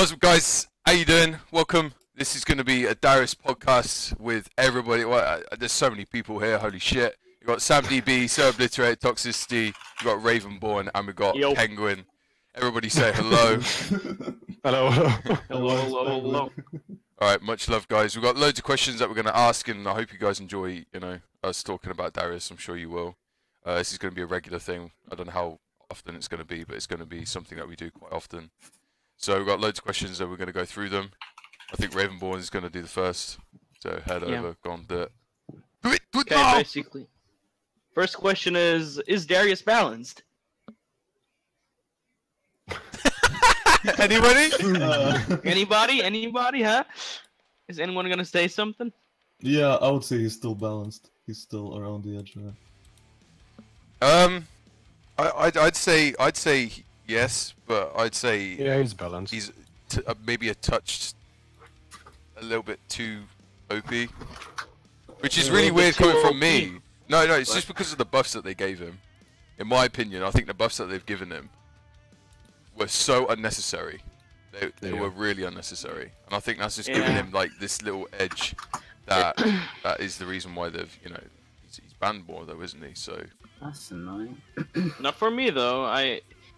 What's up, guys? How you doing? Welcome. This is going to be a Darius podcast with everybody. Well, there's so many people here. Holy shit! We got Sam DB, Sir Obliterator, Toxicity. We got Ravenborn, and we got Penguin. Everybody say hello. Hello. Hello. All right, much love, guys. We've got loads of questions that we're going to ask, and I hope you guys enjoy. Us talking about Darius. I'm sure you will. This is going to be a regular thing. I don't know how often it's going to be, but it's going to be something that we do quite often. So we've got loads of questions that we're going to go through them. I think Ravenborn is going to do the first. So head over, go on, do it. Do it Okay, now! basically. First question is Darius balanced? Anybody? Anybody, huh? Is anyone going to say something? Yeah, I would say he's still balanced. He's still around the edge there. I'd say yes, but I'd say he's balanced. He's maybe a little bit too OP, which is really weird coming from me. No, it's just because of the buffs that they gave him. In my opinion, I think the buffs that they've given him were so unnecessary. They were really unnecessary, and I think that's just giving him like this little edge. That is the reason why they've he's banned more though, isn't he? So that's annoying. Not for me though.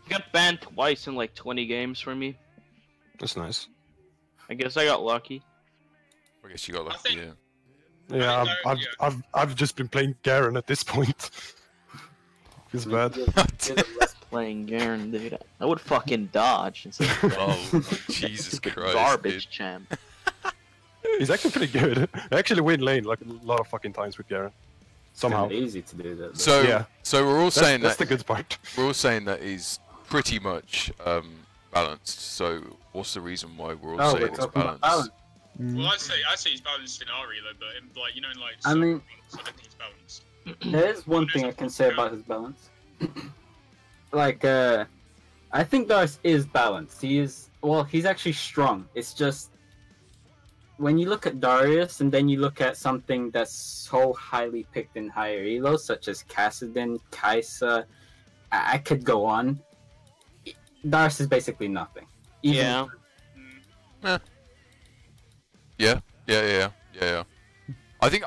He got banned twice in like 20 games for me. That's nice. I guess I got lucky. I guess you got lucky. Yeah, I've just been playing Garen at this point. It's bad. Playing Garen, dude. I would fucking dodge instead of oh, Jesus Christ, garbage dude. champ. He's actually pretty good. I actually win lane like a lot of fucking times with Garen. Somehow. It's easy to do that. So so we're all saying that's the good part. We're all saying that he's pretty much balanced. So what's the reason why we're all saying he's balanced? Well, I'd say he's balanced in Ari though, but in, like in like I mean, I don't think he's balanced. There is one thing I can say about his balance. Like, I think Darius is balanced. He's actually strong. It's just when you look at Darius and then you look at something that's so highly picked in higher elos, such as Kassadin, Kai'Sa, I could go on. Darius is basically nothing. Yeah. Yeah. I think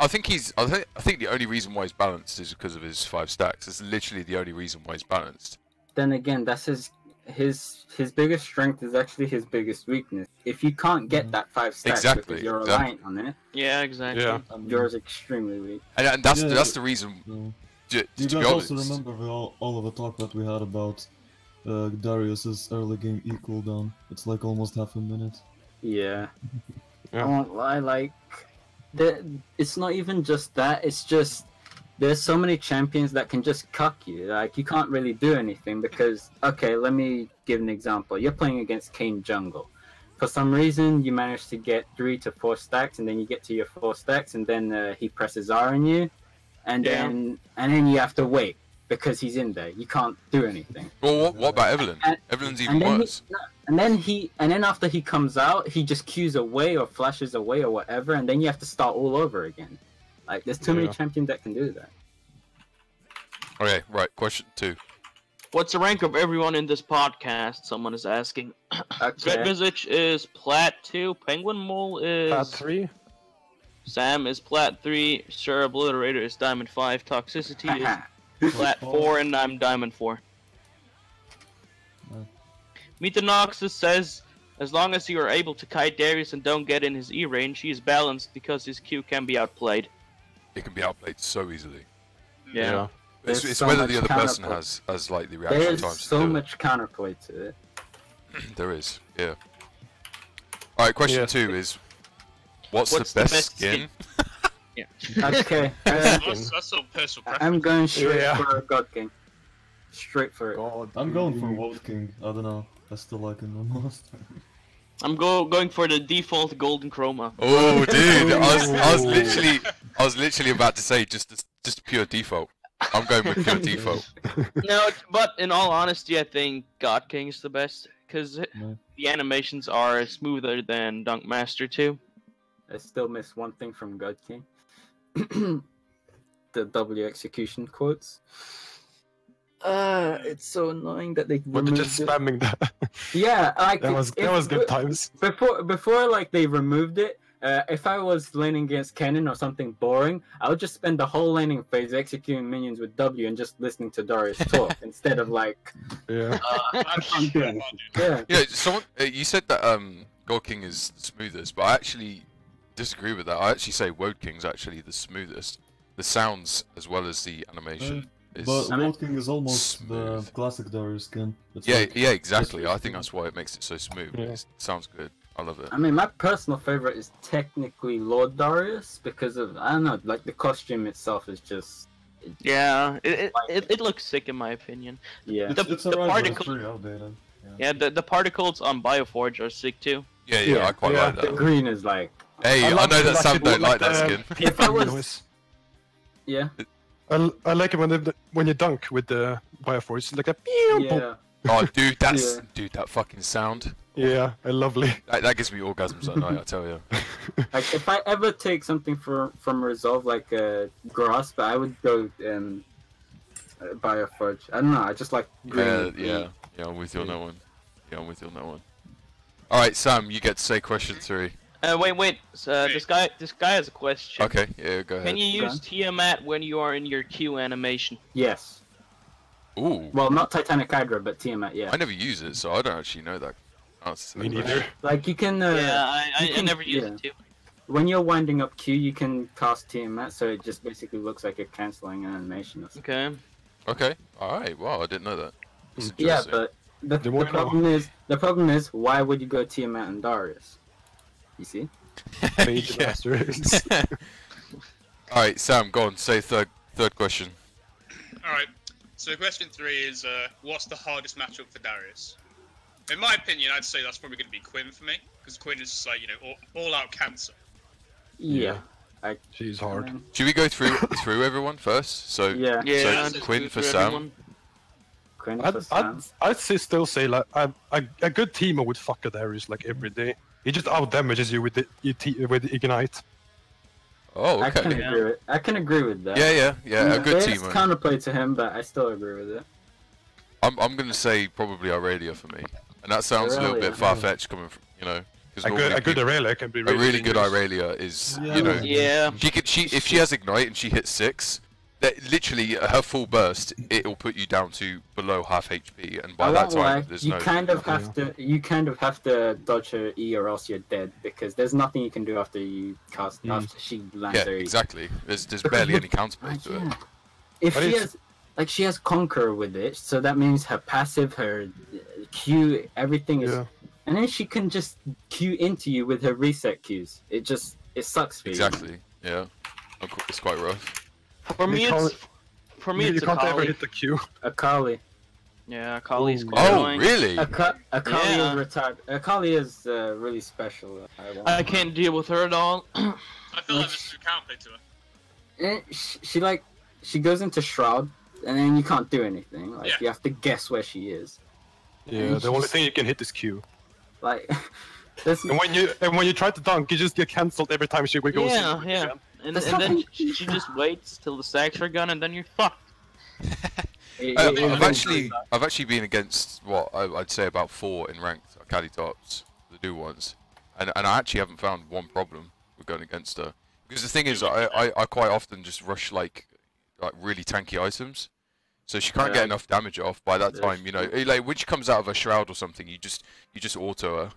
the only reason why he's balanced is because of his 5 stacks. It's literally the only reason why he's balanced. Then again, that's his biggest strength is actually his biggest weakness. If you can't get that 5 stacks because you're reliant on it, you're extremely weak. And that's the reason. Do you guys also remember all of the talk that we had about Darius's early game E cooldown? It's like almost half a minute. Yeah. I won't lie, like, it's not even just that, it's just there's so many champions that can just cuck you. Like, you can't really do anything because, okay, let me give an example. You're playing against Kayn jungle. For some reason, you manage to get 3 to 4 stacks, and then you get to your 4 stacks, and then he presses R on you, and then you have to wait because he's in there. You can't do anything. Well, what about Evelyn? Evelyn's even worse. And then after he comes out, he just queues away or flashes away or whatever, and then you have to start all over again. Like, there's too many champions that can do that. Okay, right. Question 2. What's the rank of everyone in this podcast? Someone is asking. Dreadvisage is Plat 2. Penguin Mole is Plat 3. Sam is Plat 3. Sir Obliterator is Diamond 5. Toxicity is Plat 4, and I'm Diamond 4. Metanoxus says, as long as you are able to kite Darius and don't get in his E range, he is balanced because his Q can be outplayed. It can be outplayed so easily. Yeah. It's so whether the other person has like the reaction There's times. so much counterplay to it. There is, yeah. Alright, question 2 is, what's the best skin? Yeah. Okay. That's all personal preference. I'm going straight for God King. Straight for it. I'm going for World King. I don't know. I still like him the most. I'm going for the default golden chroma. Oh, dude! I was literally about to say just pure default. I'm going with pure default. No, but in all honesty, I think God King is the best because the animations are smoother than Dunk Master 2. I still miss one thing from God King. The W execution quotes. It's so annoying that they But they're removed just it. spamming that. Yeah, like that was good times. Before like they removed it. If I was laning against Kennen or something boring, I would just spend the whole laning phase executing minions with W and just listening to Darius talk instead of like. Yeah. I can't do anything. Yeah. Yeah, someone you said that God King is the smoothest, but I actually disagree with that. I actually say Woad King's actually the smoothest. The sounds as well as the animation is. But Woad King is almost smooth. the classic Darius skin. It's Yeah, like, yeah, exactly. it's I think that's why it makes it so smooth. Yeah. It sounds good. I love it. I mean, my personal favorite is technically Lord Darius because of I don't know, like the costume itself is just Yeah, it looks sick in my opinion. yeah. It's alright, but it's pretty outdated. Yeah, the particles on Bioforge are sick too. Yeah, I quite like The that. green is like Hey, I love know it, that Sam it don't like the that skin. If I was- noise. yeah. I like it when you dunk with the Bioforce. It's like a pew, boom. Yeah. Oh, dude, that's Yeah. dude, that fucking sound. Yeah, lovely. That gives me orgasms at night. I tell you. Like if I ever take something from Resolve like Grasp, I would go Bioforge. I don't know. I just like green. Yeah, I'm with you on that one. Yeah, I'm with you on that one. All right, Sam, you get to say question 3. Wait. This guy has a question. Okay, yeah, go ahead. Can you use Tiamat when you are in your Q animation? Yes. Ooh, Well, not Titanic Hydra, but Tiamat. Yeah. I never use it, so I don't actually know that. Answer to Me that neither. question. Like you can. Yeah, I you can- never use yeah. it too. When you're winding up Q, you can cast Tiamat, so it just basically looks like you're canceling an animation or something. Okay. Okay, all right. Wow, I didn't know that. That's Yeah, interesting. but the The more you know. problem is why would you go Tiamat and Darius? You see? Mage Yeah. Masters. All right, Sam, go on. Say third question. Alright, so question 3 is what's the hardest matchup for Darius? In my opinion, I'd say that's probably going to be Quinn for me, because Quinn is just like, you know, all out cancer. Yeah. She's hard. Should we go through everyone first? So Yeah. Yeah. so just Quinn go for through Sam. everyone. Quinn for Sam. I'd still say like a good teamer would fuck a Darius like every day. He just out damages you with with Ignite. Oh, I can okay. agree with that. Yeah. A good There's teamer. counterplay to him, but I still agree with it. I'm gonna say probably Aurelia for me, and that sounds a little Aurelia. bit far fetched coming from because A good Aurelia can be a really, really good dangerous. Aurelia is Yeah. you know Yeah. if she has Ignite and she hits 6, that literally her full burst it'll put you down to below half HP, and by I that won't lie, time there's you no. kind of have to dodge her E or else you're dead because there's nothing you can do after you cast after she lands Yeah, her E. exactly. There's barely any counterplay Like, to it. yeah. If But she it's- has she has Conquer with it, so that means her passive, her Q, everything is, Yeah. and then she can just Q into you with her reset Qs. It sucks for you. Exactly. Yeah. It's quite rough. For me, You can't- it's you can't ever Akali. hit the Q. Akali. Yeah, Akali's Oh. quite Oh, annoying. really? Akali Yeah. is retired. Akali is really special. I can't deal with her at all. I feel like there's no counterplay to her. She goes into Shroud, and then you can't do anything. Like Yeah. you have to guess where she is. Yeah, the only thing you can hit is Q. Like there's And when you try to dunk, you just get cancelled every time she goes. Yeah, in. yeah. And There's then nothing- she just waits till the stacks are gone, and then you're fucked. I've actually been against what I'd say about 4 in ranked Akali tops, the new ones, and I actually haven't found one problem with going against her. Because the thing is, I quite often just rush like really tanky items, so she can't Yeah. get enough damage off. By that That's time, you know, like when she comes out of a shroud or something, you just auto her,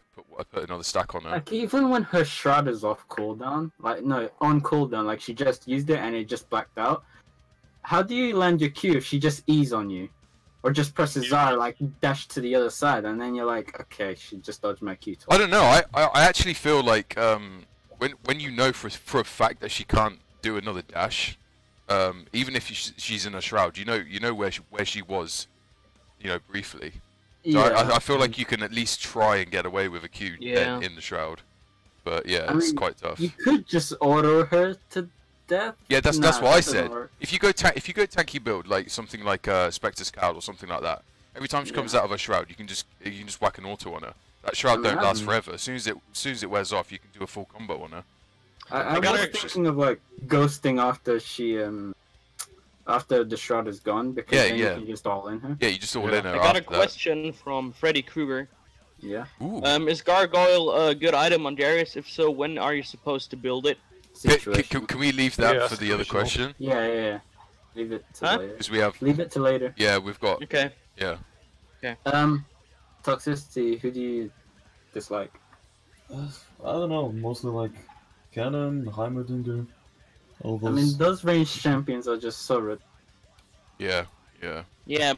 put another stack on her. Like even when her Shroud is off cooldown, like no, on cooldown, like she just used it and it just blacked out. How do you land your Q if she just E's on you? Or just presses R, like dash to the other side, and then you're like, okay, she just dodged my Q twice. I don't know. I actually feel like when you know for a fact that she can't do another dash, even if she's in a shroud, you know where she was, you know, briefly. So I feel like you can at least try and get away with a Q then in the shroud. But yeah, I it's mean, quite tough. You could just auto her to death. Yeah, that's Nah, what I that doesn't said. work. If you go tanky build, like something like Spectre Scout or something like that, every time she comes out of a shroud, you can just whack an auto on her. That shroud don't last forever. As soon as it wears off, you can do a full combo on her. I was thinking of like ghosting after she After the shroud is gone, because Yeah, then yeah. you can just all in her. Yeah, you just all in her I got a after that. question from Freddy Krueger. Yeah. Ooh. Is Gargoyle a good item on Darius? If so, when are you supposed to build it? Situation. Can we leave that Yeah, for the other situational. question? Yeah. Leave it to Huh? later. Because we have, Leave it to later. yeah, we've got, Okay. yeah. Toxicity. Who do you dislike? I don't know, mostly like Cannon, Heimerdinger, all those. I mean, those ranged champions are just so rid. Yeah, yeah. Yeah,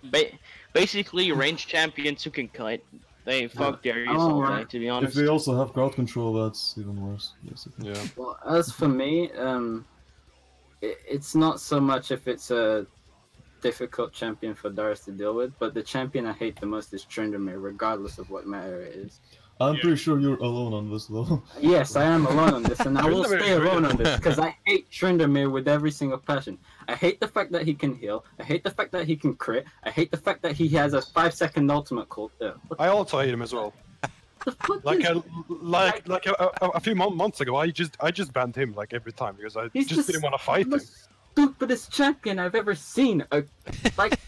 basically ranged champions who can kite. They fuck Darius Oh, all day, right. to be If honest. they also have crowd control, that's even worse. Basically. Yeah. Well, as for me, it's not so much if it's a difficult champion for Darius to deal with, but the champion I hate the most is Tryndamere, regardless of what meta it is. I'm Yeah. pretty sure you're alone on this though. Yes, I am alone on this, and I will Tryndamere stay is really alone on cool. this because I hate Tryndamere with every single passion. I hate the fact that he can heal. I hate the fact that he can crit. I hate the fact that he has a 5-second ultimate call. I also hate him as well. The fuck Like is- a few months ago, I just banned him like every time because I He's just didn't want to fight him. the stupidest champion I've ever seen. Like,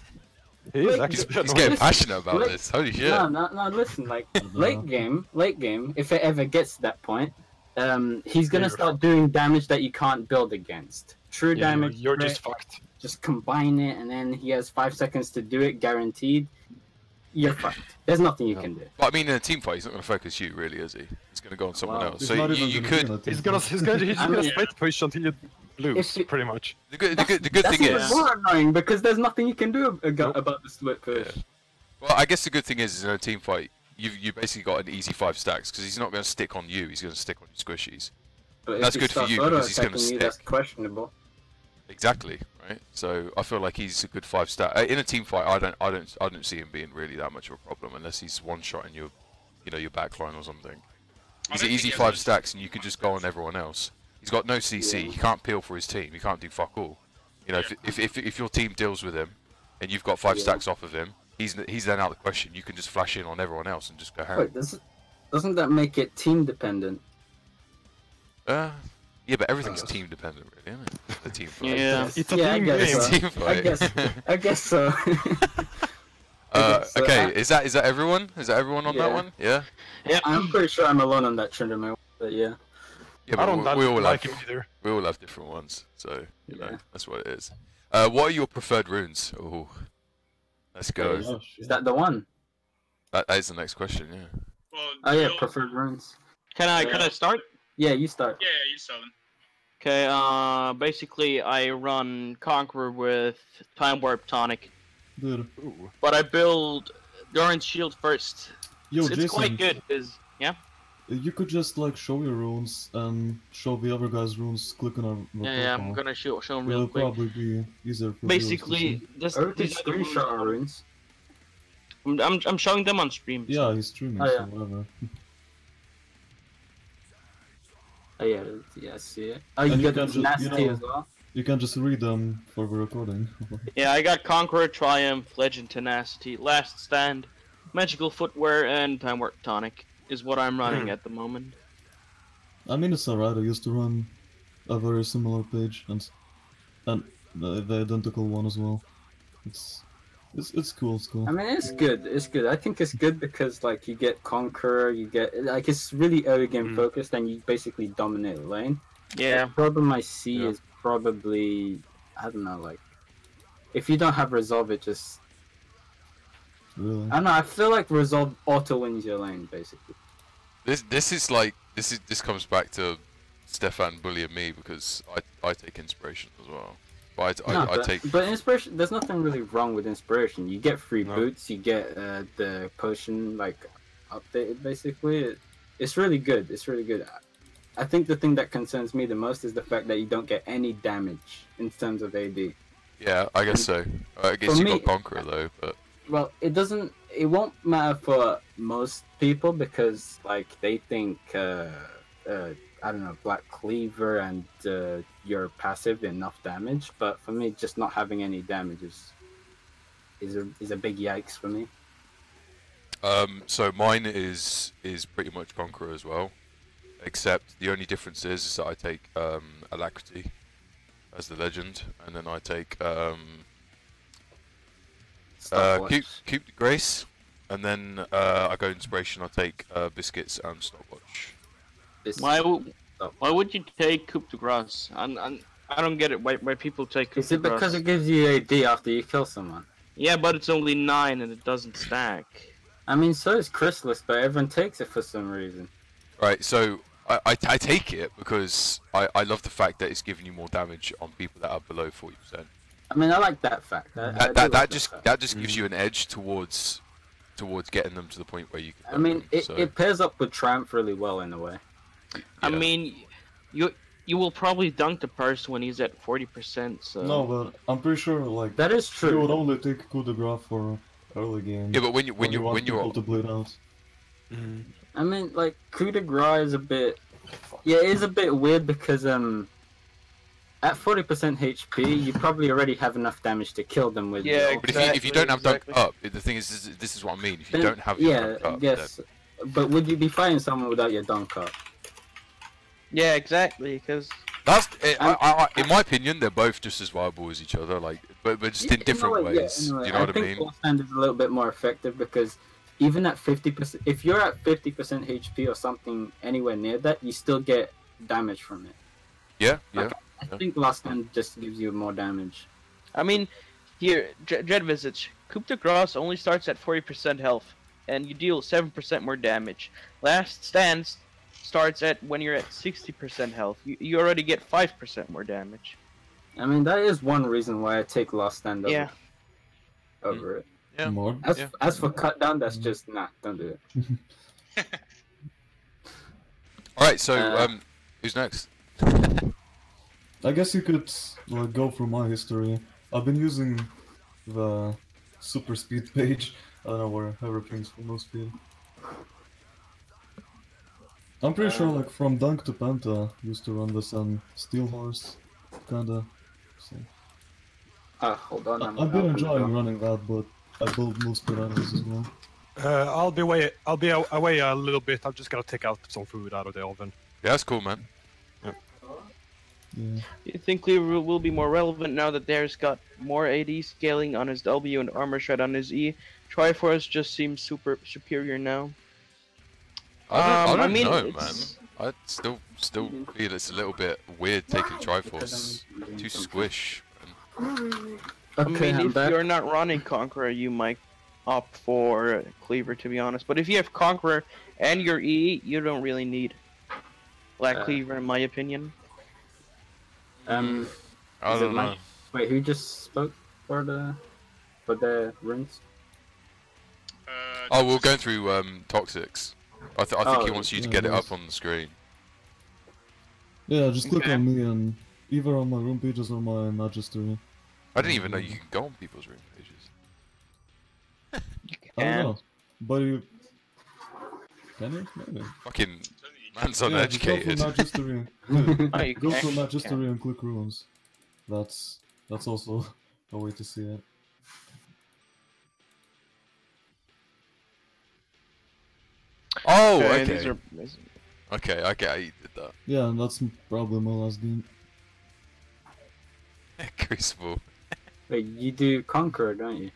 He is Like, actually He's annoying. getting passionate about Like- this. Holy shit. no, listen, like, late game, if it ever gets to that point, he's gonna You're start doing damage that you can't build against. True Yeah, damage, you're crit, just fucked. just combine it, and then he has 5 seconds to do it, guaranteed. You're fucked. There's nothing you can do. But I mean, in a team fight, he's not going to focus you, really, is he? He's going to go on someone Well, else. He's So not you, even you gonna could. do that. He's just I gonna mean- split push until you lose, If it- pretty much. The good That's thing even is. more annoying because there's nothing you can do about the split push. Yeah. Well, I guess the good thing is in a team fight, you basically got an easy 5 stacks because he's not going to stick on you. He's going to stick on your squishies. But That's if good he for starts you because he's gonna auto-attacking you, stick. that's questionable. Exactly, right? So I feel like he's a good 5 stack. In a team fight, I don't see him being really that much of a problem unless he's one-shotting your, your backline or something. I He's don't an easy think he has 5 any- stacks, and you can just go on everyone else. He's got no CC. Yeah. He can't peel for his team. He can't do fuck all. If your team deals with him, and you've got 5 Yeah. stacks off of him, he's then out of the question. You can just flash in on everyone else and just go ham. Wait, doesn't that make it team dependent? Yeah, but everything's team dependent, really, isn't it? The team fight. Yeah. It's a Yeah, I team guess game. so. Team I fight. guess so. So Okay, is that everyone? Is that everyone on that Yeah. one? Yeah. I'm pretty sure I'm alone on that Tryndamere, but yeah. Yeah, I but don't we all like have him either. we all have different ones, so you know Yeah. that's what it is. What are your preferred runes? Oh, let's go. Is- Is that the one? That is the next question. Yeah. Well, Oh yeah, you're- preferred runes. Can I start? Yeah, you start. Yeah, you sell them. Okay, basically I run Conqueror with Time Warp Tonic, Dude. Ooh. but I build Doran's Shield first. Yo, It's Jason, quite good, cause yeah, you could just like show your runes and show the other guy's runes, click on our I'm profile. gonna show them It'll real quick. probably be easier for Basically, this Or we could these are the runes screenshot our runes. runes. I'm showing them on stream. viewers. Yeah, he's streaming, Oh, so yeah. whatever. Oh yeah, I see it. Oh, you And you get can this just, nasty as well. You can just read them for the recording. Yeah, I got Conqueror, Triumph, Legend, Tenacity, Last Stand, Magical Footwear, and Time Warp Tonic is what I'm running at the moment. I mean, it's alright. I used to run a very similar page and the identical one as well. It's cool. It's cool. I mean, it's good. It's good. I think it's good because like you get Conqueror, you get like it's really early game focused, and you basically dominate the lane. Yeah. The problem I see Yeah. is probably I don't know, like if you don't have Resolve, it just Really. I don't know. I feel like Resolve auto wins your lane basically. This comes back to Stefan bullying me because I take inspiration as well. But I take. But inspiration, there's nothing really wrong with inspiration. You get free No. boots, you get the potion like updated basically. It's really good. It's really good. I think the thing that concerns me the most is the fact that you don't get any damage in terms of AD. Yeah, I guess so. I guess For you me- got Conqueror though, but Well, it doesn't. It won't matter for most people because like they think I don't know, Black Cleaver and your passive enough damage. But for me, just not having any damage is a big yikes for me. so mine is pretty much Conqueror as well, except the only difference is that I take Alacrity. as the legend, and then I take Stopwatch. Coup de Grace, and then I go Inspiration. I take Biscuits and Stopwatch. Why would you take Coup de Grace? I don't get it. Why people take Coup Is de it Grace? because it gives you AD after you kill someone? Yeah, but it's only 9 and it doesn't stack. I mean, so is Chrysalis, but everyone takes it for some reason. Right, so I take it because I love the fact that it's giving you more damage on people that are below 40%. I mean, I like that fact. That just gives you an edge towards getting them to the point where you can. I mean, them, it pairs up with Triumph really well in a way. I mean, you will probably dunk the person when he's at 40%. So. No, but I'm pretty sure like That is true. you would only take coup de grace for early game. Yeah, but when you want you're people to bleed out. I mean, like, coup de grace is a bit... Yeah, it is a bit weird because, at 40% HP, you probably already have enough damage to kill them with... Yeah, your- But if you don't have dunk up, the thing is, this is what I mean. If you Then- don't have your yeah, dunk up, yes. But would you be fighting someone without your dunk up? Yeah, exactly. Because that's in my opinion, they're both just as viable as each other. Like, but just in different a way, ways. in a way. You know what I think mean? Lost Hand is a little bit more effective because even at 50%, if you're at 50% HP or something anywhere near that, you still get damage from it. Yeah, yeah. Like, I think Lost Hand just gives you more damage. I mean, here Dreadvisage, Coup de Grace only starts at 40% health, and you deal 7% more damage. Last Stand starts at when you're at 60% health. You already get 5% more damage. I mean, that is one reason why I take Lost Stand over, Yeah. over it. Yeah. More. As for cut down, that's just don't do it. All right, so who's next? I guess you could like go through my history. I've been using the super speed page. I don't know where everything's for most speed. I'm pretty sure like from Dunk to Penta used to run this on Steel Horse, kinda. So. Hold on. I've been enjoying running that, but I build move speed items as well. I'll be away a little bit. I'm just gonna take out some food out of the oven. Yeah, that's cool, man. Yeah. You think Cleaver will be more relevant now that Darius got more AD scaling on his W and armor shred on his E? Triforce just seems superior now. I don't mean, know, man. it's- I still feel it's a little bit weird taking Triforce. Too squish. I mean, if you're not running Conqueror, you might opt for Cleaver, to be honest. But if you have Conqueror and your E, you don't really need Black Cleaver, in my opinion. I Is don't it know. Wait, who just spoke for the runes? Oh, we're going through Toxics. I think he wants you to yeah, get it nice. up on the screen. Yeah, just click Okay. on me and either on my room pages or my Magistery. I didn't even know you can go on people's room pages. I don't And know, but you can you? Maybe. Fucking man's Yeah, just go uneducated. through Magistery. oh, you Go through can. Magistery and click runes. That's also a way to see it. Oh, These okay. are- Okay, I get how you did that. Yeah, and that's probably my last game. Crucible. Wait, you do Conqueror, don't you?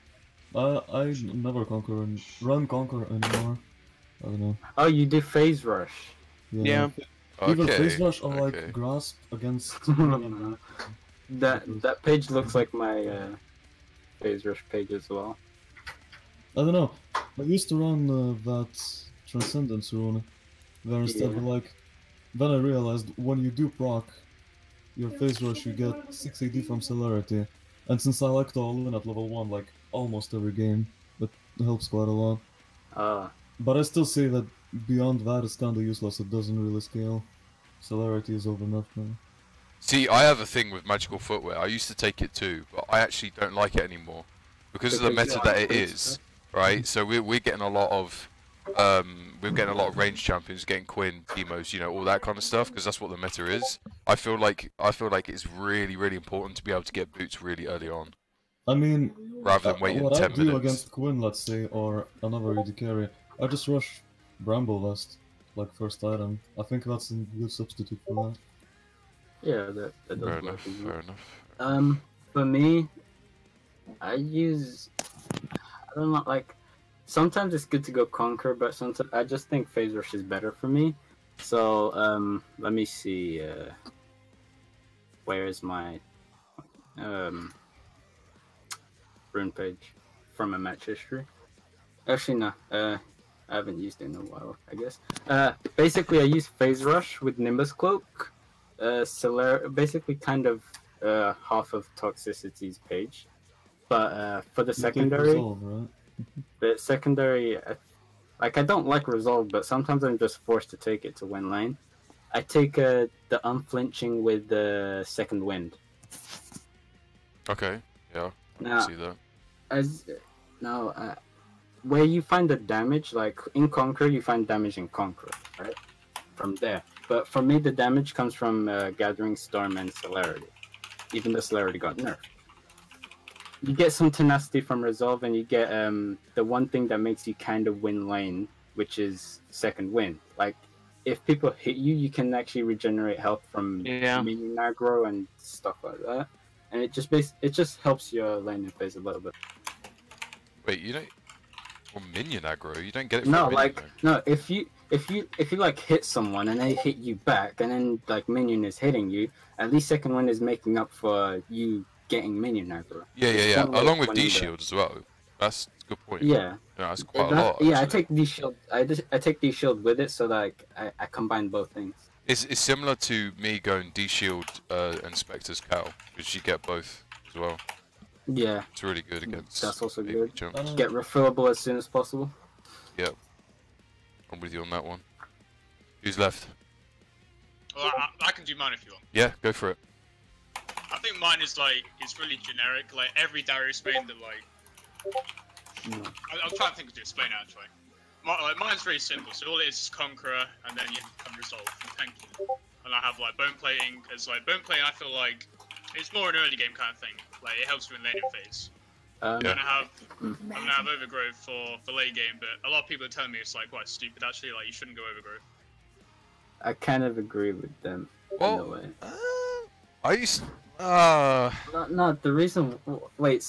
I never run conquer anymore. I don't know. Oh, you do Phase Rush. Yeah. Either Okay. Phase Rush or okay. like Grasp against. That page looks like my Phase Rush page as well. I don't know. I used to run that Transcendence rune. Where instead of like, then I realized when you do proc your Phase Rush, you get 6 AD from Celerity. And since I like to all in at level 1 like almost every game, that helps quite a lot. But I still say that beyond that it's kinda useless, it doesn't really scale. Celerity is overnerfed now. See, I have a thing with magical footwear. I used to take it too, but I actually don't like it anymore because of the meta that it is. Right, so we're getting a lot of range champions, getting Quinn, Demos, you know, all that kind of stuff, because that's what the meta is. I feel like it's really important to be able to get boots really early on, I mean, rather than waiting what 10 I do minutes. against Quinn, let's say, or another AD carry, I just rush Bramble Vest, like first item. I think that's a good substitute for that. Yeah, that does Fair work. enough. as well. Fair enough. For me, I use, I don't know, like, sometimes it's good to go Conquer, but sometimes I just think Phase Rush is better for me. So, let me see, where is my, rune page from a match history? Actually, no, I haven't used it in a while, I guess. Basically, I use Phase Rush with Nimbus Cloak, basically kind of, half of Toxicity's page. But for the You take secondary, Resolve, right? the secondary, I don't like Resolve, but sometimes I'm just forced to take it to win lane. I take the Unflinching with the Second Wind. Okay. Yeah. I Now, can see that. Where you find the damage, like in Conquer, you find damage in Conquer, right? From there. But for me, the damage comes from Gathering Storm and Celerity, even though Celerity got nerfed. You get some tenacity from Resolve, and you get the one thing that makes you kind of win lane, which is Second Wind. Like, if people hit you, you can actually regenerate health from minion aggro and stuff like that. And it just helps your laning phase a little bit. Wait, you don't. Well, minion aggro. You don't get it. From No, minion, like though. no. If you like hit someone and they hit you back, and then like minion is hitting you, at least Second Wind is making up for you getting minion aggro. Yeah. One way Along of with D winning shield as well. That's a good point. Yeah. Yeah, that's quite a lot. Yeah, I actually. take D shield. I take D shield with it, so like I combine both things. It's similar to me going D shield and Spectre's Cow, because you get both as well. Yeah, It's really good against. that's also AP good. Jumps. Get refillable as soon as possible. Yep. I'm with you on that one. Who's left? Well, I can do mine if you want. Yeah, go for it. I think mine is like, it's really generic. Like every Darius main that like, I'm trying to think of to explain it actually. Mine's very simple. So all it is Conqueror, and then you can Resolve. Thank you. And I have like Bone Plating as like Bone Plating. I feel like it's more an early game kind of thing. Like it helps you in laning phase. I'm gonna have Overgrowth for late game, but a lot of people are telling me it's like quite stupid. Actually, like you shouldn't go Overgrowth. I kind of agree with them in a Well, way. I used. No, the reason. Wait,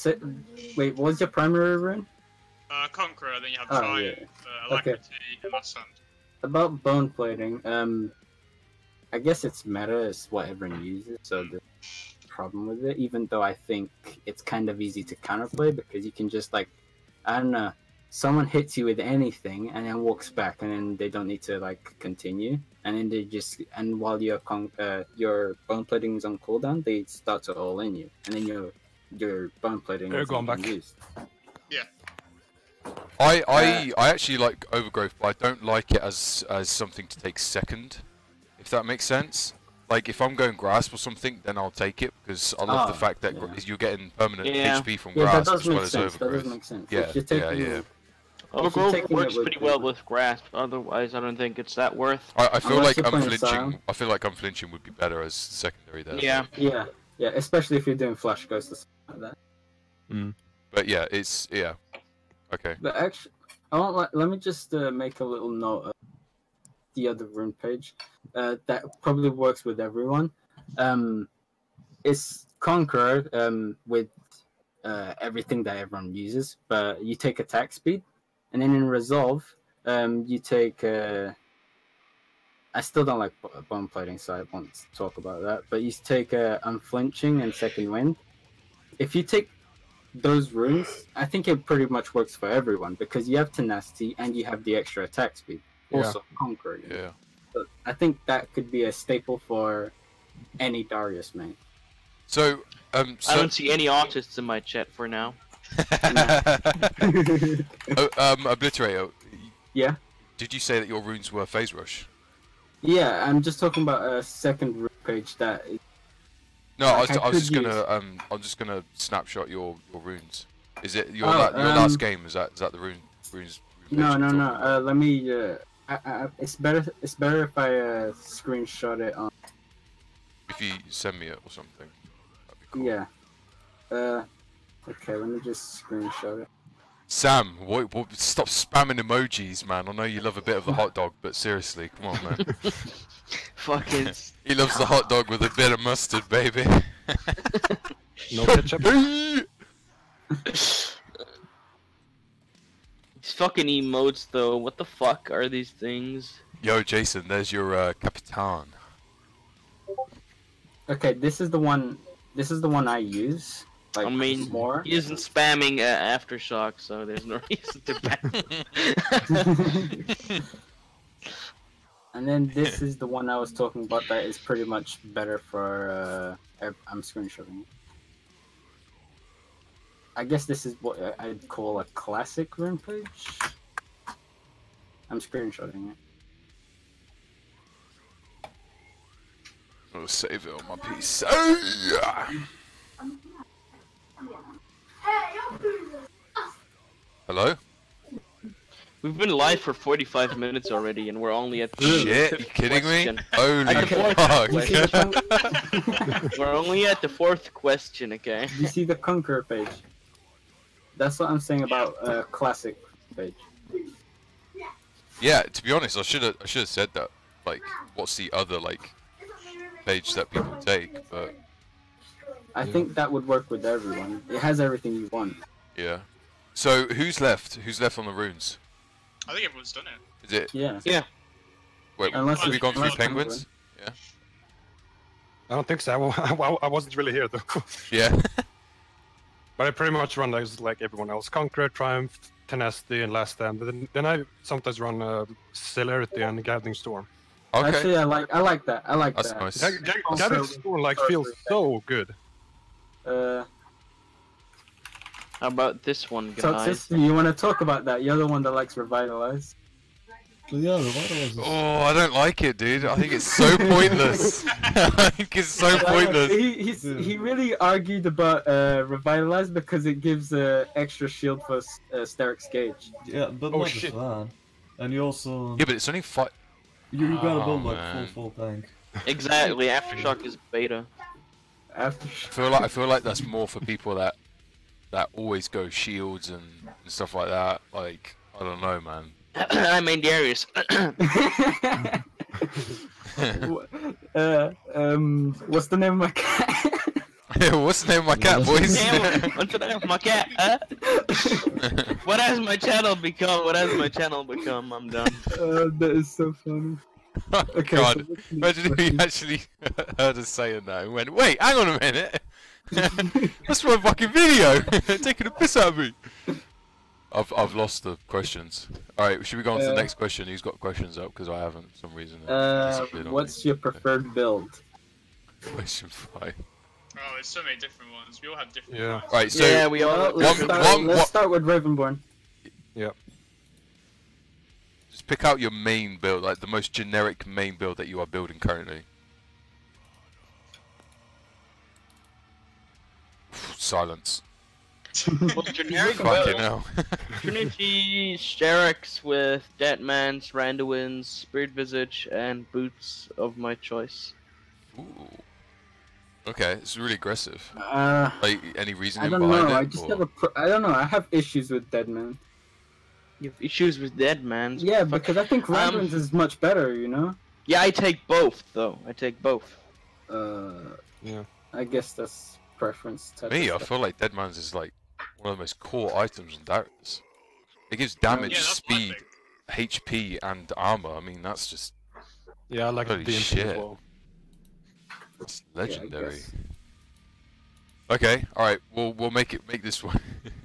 what was your primary rune? Conqueror, then you have Oh, Triumph, yeah. Alacrity, and that's Sand. About bone plating, I guess it's meta is what everyone uses, so the problem with it, even though I think it's kind of easy to counterplay because you can just like, I don't know, someone hits you with anything and then walks back and then they don't need to like continue, and then they just, and while your bone plating is on cooldown, they start to all in you, and then your bone plating They're is going back. used. Yeah. I actually like Overgrowth, but I don't like it as something to take second, if that makes sense. Like if I'm going Grasp or something, then I'll take it because I love the fact that you're getting permanent HP from that Grasp does as make well as sense. That Overgrowth. does make sense. Yeah, If you're taking, yeah. Overgrowth taking works it with pretty well with Grasp. Otherwise, I don't think it's that worth. I feel Unless like you're playing unflinching. Sion. I feel like unflinching would be better as secondary there. Yeah. Yeah, especially if you're doing Flash Ghost or something like that. But yeah, it's okay. But actually, let me just make a little note of the other rune page that probably works with everyone. It's Conqueror with everything that everyone uses, but you take attack speed, and then in Resolve, you take. I still don't like bone plating, so I won't talk about that. But you take Unflinching and Second Wind. If you take those runes, I think it pretty much works for everyone because you have tenacity and you have the extra attack speed. Also, Conqueror. Yeah. So I think that could be a staple for any Darius main. So I don't see any autists in my chat for now. Obliterator. Yeah. Did you say that your runes were Phase Rush? Yeah, I'm just talking about a second rune page that. No, Like, I was just could gonna use. I'm just gonna snapshot your runes. Is it your Oh, your last game? Is that the runes? No. page Let me. It's better if I screenshot it on. if you send me it or something. That'd be cool. Yeah. Okay, let me just screenshot it. Sam, stop spamming emojis, man. I know you love a bit of the hot dog, but seriously, come on, man. Fucking. He loves the hot dog with a bit of mustard, baby. No ketchup. These fucking emotes, though. What the fuck are these things? Yo, Jason, there's your Capitan. Okay, this is the one. This is the one I use. Like, I mean, more. he isn't spamming Aftershock, so there's no reason to ban. And then this is the one I was talking about that is pretty much better for. I'm screenshotting. I guess this is what I'd call a classic rune page. I'm screenshotting it. I'll save it on my PC. Oh, yeah. Hello? We've been live for 45 minutes already, and we're only at the Shit, fifth you kidding question. me? Holy At the fourth fuck. We're only at the fourth question, okay? You see the Conqueror page? That's what I'm saying about classic page. Yeah, to be honest, I should have said that. Like, what's the other like page that people take? But I think that would work with everyone. It has everything you want. yeah. So who's left? Who's left on the runes? I think everyone's done it. Is it? Yeah. Yeah. Wait, Unless have we it's- gone through unless penguins? I don't think so. I wasn't really here though. Yeah. But I pretty much run like everyone else. Conqueror, Triumph, Tenacity, and Last Stand. Then I sometimes run Celerity and Gathering Storm. Okay. Actually, I like that. I like That's that. nice. Gathering Storm like feels so good. How about this one, guys? Toxicity, you want to talk about that? You're the one that likes Revitalize. But yeah, Revitalize is... Oh, I don't like it, dude. I think it's so pointless. I think it's so pointless. He really argued about Revitalize because it gives extra shield for Steric's Gauge. Yeah, but Oh, not shit. just that. And you also... Yeah, but it's only 5. You gotta build Oh, like man. full tank. Exactly, Aftershock is beta. After I feel like that's more for people that always go shields and stuff like that. Like, I don't know, man. I mean, Darius. What's the name of my cat? What's the name of my cat, boys? Damn, what's the name of my cat? Huh? What has my channel become? What has my channel become? I'm done. That is so funny. Oh, Okay, God. so what's the Imagine if he question? actually heard us saying that and went, wait, hang on a minute. That's my fucking video. Taking a piss out of me. I've lost the questions. Alright, should we go on to the next question? Who's got questions up? Because I haven't for some reason. What's your preferred build? Question 5. Oh, there's so many different ones. We all have different. Yeah. ones. Right, so Yeah, we all. Let's start with Ravenborn. just pick out your main build, like the most generic main build that you are building currently. Silence. Well, generic Fucking build. hell. Trinity, Sterix with Deadmans, Randuin's, Spirit Visage, and Boots of my choice. Ooh. Okay, it's really aggressive. I Like, any reasoning don't behind know. it? I just or- have I don't know. I have issues with Deadman. You have issues with Deadmans? Yeah, because I think Randuin's is much better. You know. Yeah, I take both, though. I take both. Yeah. I guess that's preference. Type Me, of I stuff. feel like Deadman's is like one of the most core items in Darius. It gives damage, Yeah, that's my speed, thing. HP, and armor. I mean, that's just Yeah, I like Holy DMP shit. as well. that's Yeah, I legendary. guess. Okay, all right. We'll make this one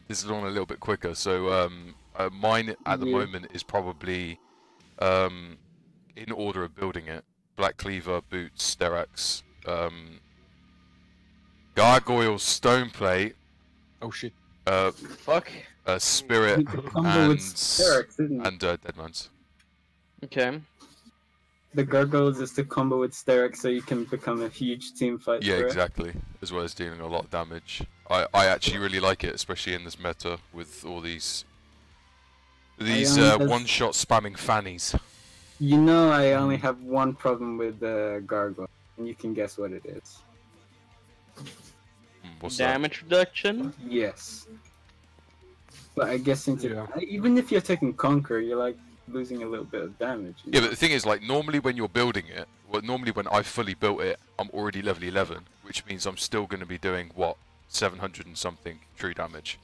this one a little bit quicker. So mine at the Yeah. moment is probably in order of building it: Black Cleaver, Boots, Sterax, Gargoyle, Stoneplate, Oh shit. Fuck. Spirit, The combo with and Sterix, isn't it? Deadmans. Okay. The Gargoyles is the combo with Sterix, so you can become a huge team fight. Yeah, for it. exactly. As well as dealing a lot of damage. I actually really like it, especially in this meta with all these that's- one-shot spamming fannies. You know, I only have one problem with the Gargoyle, and you can guess what it is. What's that? Damage reduction? Yes. But I guess since Yeah. even if you're taking Conquer, you're like losing a little bit of damage. Yeah, but the thing is, like, normally when you're building it, well, normally when I fully built it, I'm already level 11, which means I'm still going to be doing what 700 and something true damage.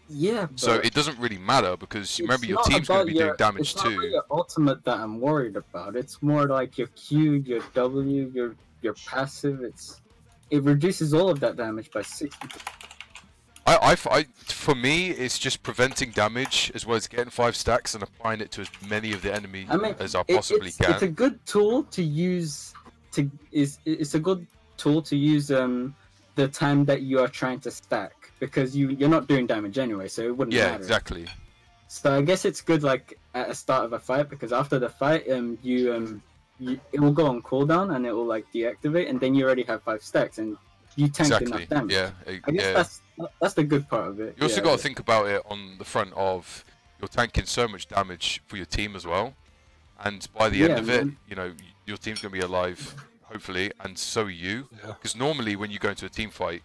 Yeah. So it doesn't really matter because remember your not team's going to about be doing damage it's not too. about your ultimate that I'm worried about. It's more like your Q, your W, your passive. It reduces all of that damage by 60%. For me, it's just preventing damage as well as getting 5 stacks and applying it to as many of the enemy as I possibly can. It's a good tool to use. It's a good tool to use the time that you are trying to stack because you're not doing damage anyway, so it wouldn't matter. Yeah, exactly. So I guess it's good like at the start of a fight because after the fight, it will go on cooldown and it will like deactivate, and then you already have 5 stacks and you tank enough damage. Yeah, I guess that's the good part of it. You also got to think about it on the front of you're tanking so much damage for your team as well, and by the end of it, you know your team's gonna be alive, hopefully, and so are you. Because normally when you go into a team fight,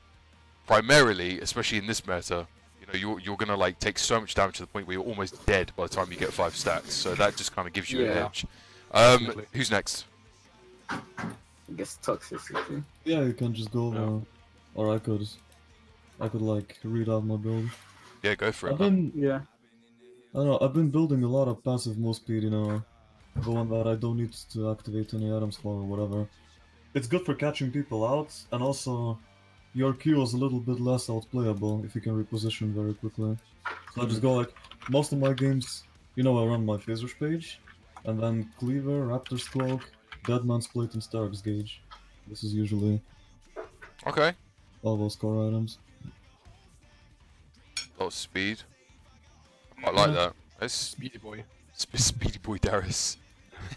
primarily, especially in this meta, you know you're gonna like take so much damage to the point where you're almost dead by the time you get 5 stacks. So that just kind of gives you an edge. Who's next? I guess Toxicity. Yeah, you can just go, or I could like read out my build. Yeah, go for it. I don't know. I've been building a lot of passive move speed, you know, the one that I don't need to activate any items for or whatever. It's good for catching people out, and also your Q is a little bit less outplayable if you can reposition very quickly. So I just go like most of my games, you know, I run my phase rush page, and then Cleaver, Raptor's Cloak, Deadman's Plate, and Stark's Gauge. This is usually all those core items. A lot of speed. I like that. That's Speedy boy. Speedy boy Darius.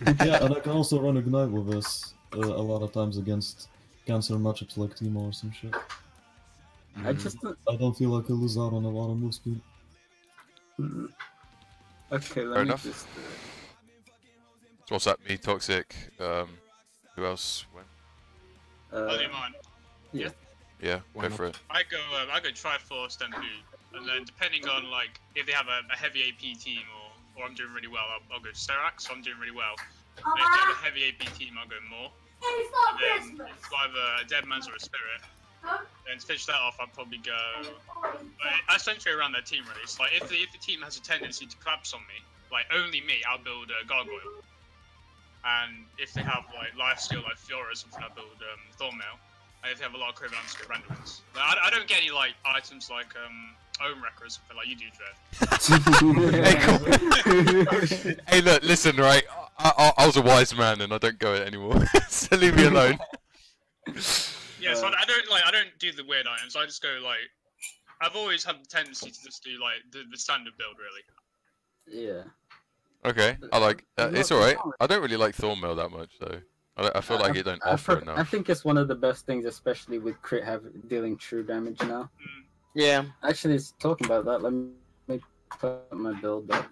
Yeah, and I can also run Ignite with this a lot of times against cancer matchups like Teemo or some shit. I don't feel like I lose out on a lot of move speed. Okay, Fair enough. So what's that? Me, Toxic. Who else? When? I'll do mine. Yeah. Yeah, go for it. I go Triforce, then Blue, and then depending on like if they have a heavy AP team or I'm doing really well, I'll go Serac, so I'm doing really well. And if they have a heavy AP team, I'll go more. And then if either a Deadman's or a Spirit, then to finish that off, I'll probably go. I centrate around their team really. It's like if the team has a tendency to collapse on me, like only me, I'll build a Gargoyle. And if they have like life steal like Fiora or something, I'll build Thornmail. And if they have a lot of Craven, I'll just go randoms. Like, I don't get any like items like Ohm Wrecker or something like you do, Dread. Hey, look, listen, right? I was a wise man and I don't go it anymore, so leave me alone. Yeah, so I don't do the weird items. I just go like I've always had the tendency to just do like the standard build really. Yeah. Okay, I like it's alright. I don't really like Thornmail that much though. I feel like it don't offer enough. I think it's one of the best things, especially with crit dealing true damage now. Yeah. Actually, talking about that, let me put my build up.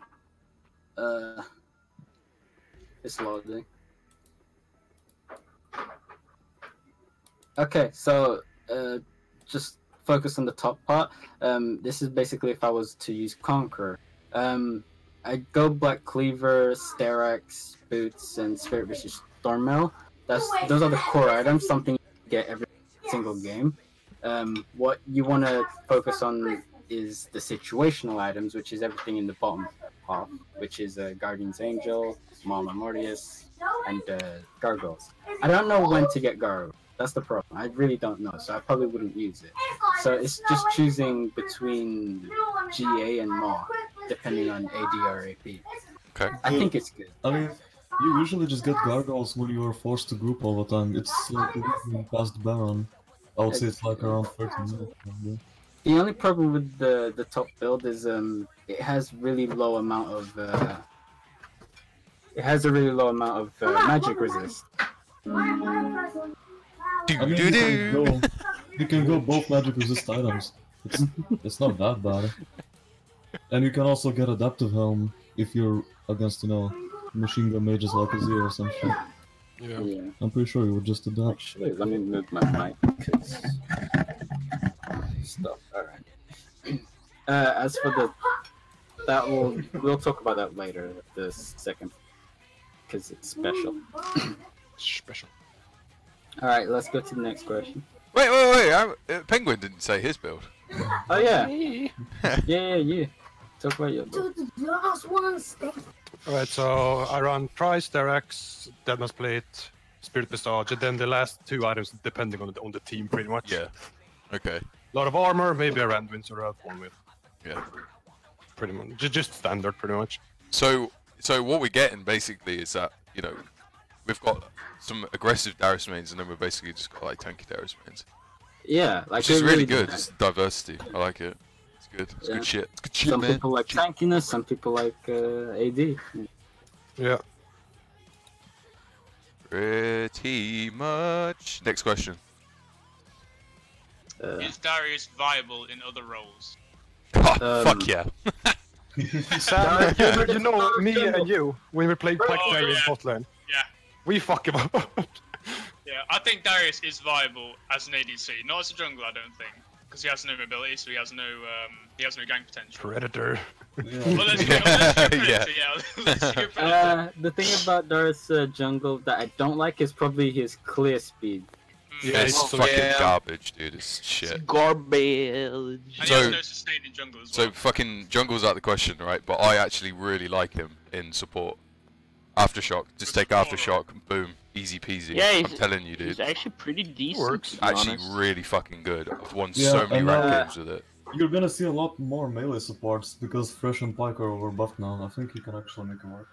It's loading. Okay, so just focus on the top part. This is basically if I was to use Conqueror. I go Black Cleaver, Sterax, Boots, and Spirit Vicious Thornmail. Those are the core items, something you get every single game. What you want to focus on is the situational items, which is everything in the bottom half, which is Guardian's Angel, Mama Mortius, and Gargoyles. I don't know when to get Gargoyles. That's the problem. I really don't know, so I probably wouldn't use it. So it's just choosing between GA and Maw, depending on AD or AP. Okay. I think it's good. I mean, you usually just get Gargoyles when you are forced to group all the time. It's like past Baron. I would say it's like around 30 minutes. Maybe. The only problem with the top build is it has really low amount of magic resist. I mean, you can go both magic resist items. It's not that bad. And you can also get Adaptive Helm if you're against, you know, machine gun mages like Azir or some shit. Yeah. I'm pretty sure you would just adapt. Actually, let me move my mic because stuff. All right. As for we'll talk about that later. The second, because it's special. Special. Alright, let's go to the next question. Wait! Penguin didn't say his build. Oh yeah. yeah. Talk about your build. Alright, so I run Price, Darius, Deadman's Plate, Spirit Visage, and then the last 2 items depending on the team pretty much. Yeah. Okay. A lot of armor, maybe a Randwins or a one with. Yeah. Pretty much. Just standard, pretty much. So what we're getting basically is that, you know, we've got some aggressive Darius mains, and then we've basically just got like tanky Darius mains. Yeah, like Which is really good. do It's diversity. I like it. It's good. It's good shit. It's good shit, Some man. people like tankiness, some people like AD. Yeah. Pretty much. Next question. Is Darius viable in other roles? Fuck yeah. Sam, you know me and you, when we played Pack Darius bot lane, Yeah. we fuck him up. Yeah, I think Darius is viable as an ADC, not as a jungler, I don't think, because he has no mobility, so he has no gank potential. Predator. Yeah. Well, let's go Predator, Yeah. Let's go Predator. The thing about Darius jungle that I don't like is probably his clear speed. Yeah, It's so fucking garbage, dude. It's shit. Garbage. And he So- has no sustain in jungle as well. So fucking jungle's out the question, right? But I actually really like him in support. Aftershock, just take Aftershock, boom, easy peasy. Yeah, I'm telling you, He's dude. actually pretty decent. Works. To be Actually, honest. really fucking good. I've won Yeah, so many and, ranked uh, games with it. You're gonna see a lot more melee supports because Fresh and Pike are overbuffed now. I think you can actually make it work.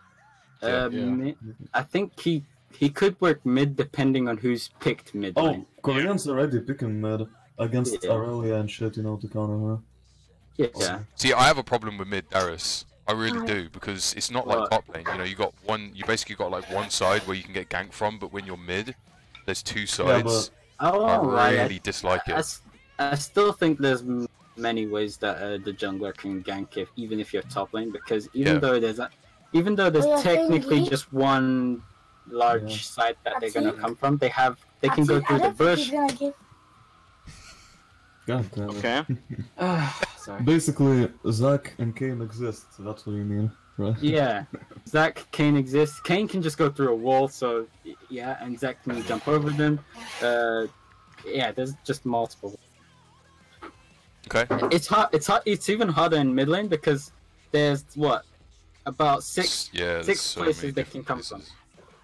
I think he could work mid depending on who's picked mid lane. Oh, Koreans already picking mid against Yeah. Aurelia and shit, you know, to counter her. Yeah. See, I have a problem with mid Darius. I really do, because it's not like What? top lane. You know, you basically got like one side where you can get ganked from, but when you're mid, there's 2 sides. Oh, I right. really dislike it. I still think there's many ways that the jungler can gank even if you're top lane, because even though there's technically just one large side that they're gonna come from, they can go through the bush. God damn it. Okay. Sorry. Basically, Zac and Kane exist, that's what you mean, right? Yeah, Zac, Kane exists. Kane can just go through a wall, so yeah, and Zac can jump over them. Yeah, there's just multiple. Okay. It's hard. It's even harder in mid lane because there's about six so places many they can different come from. places.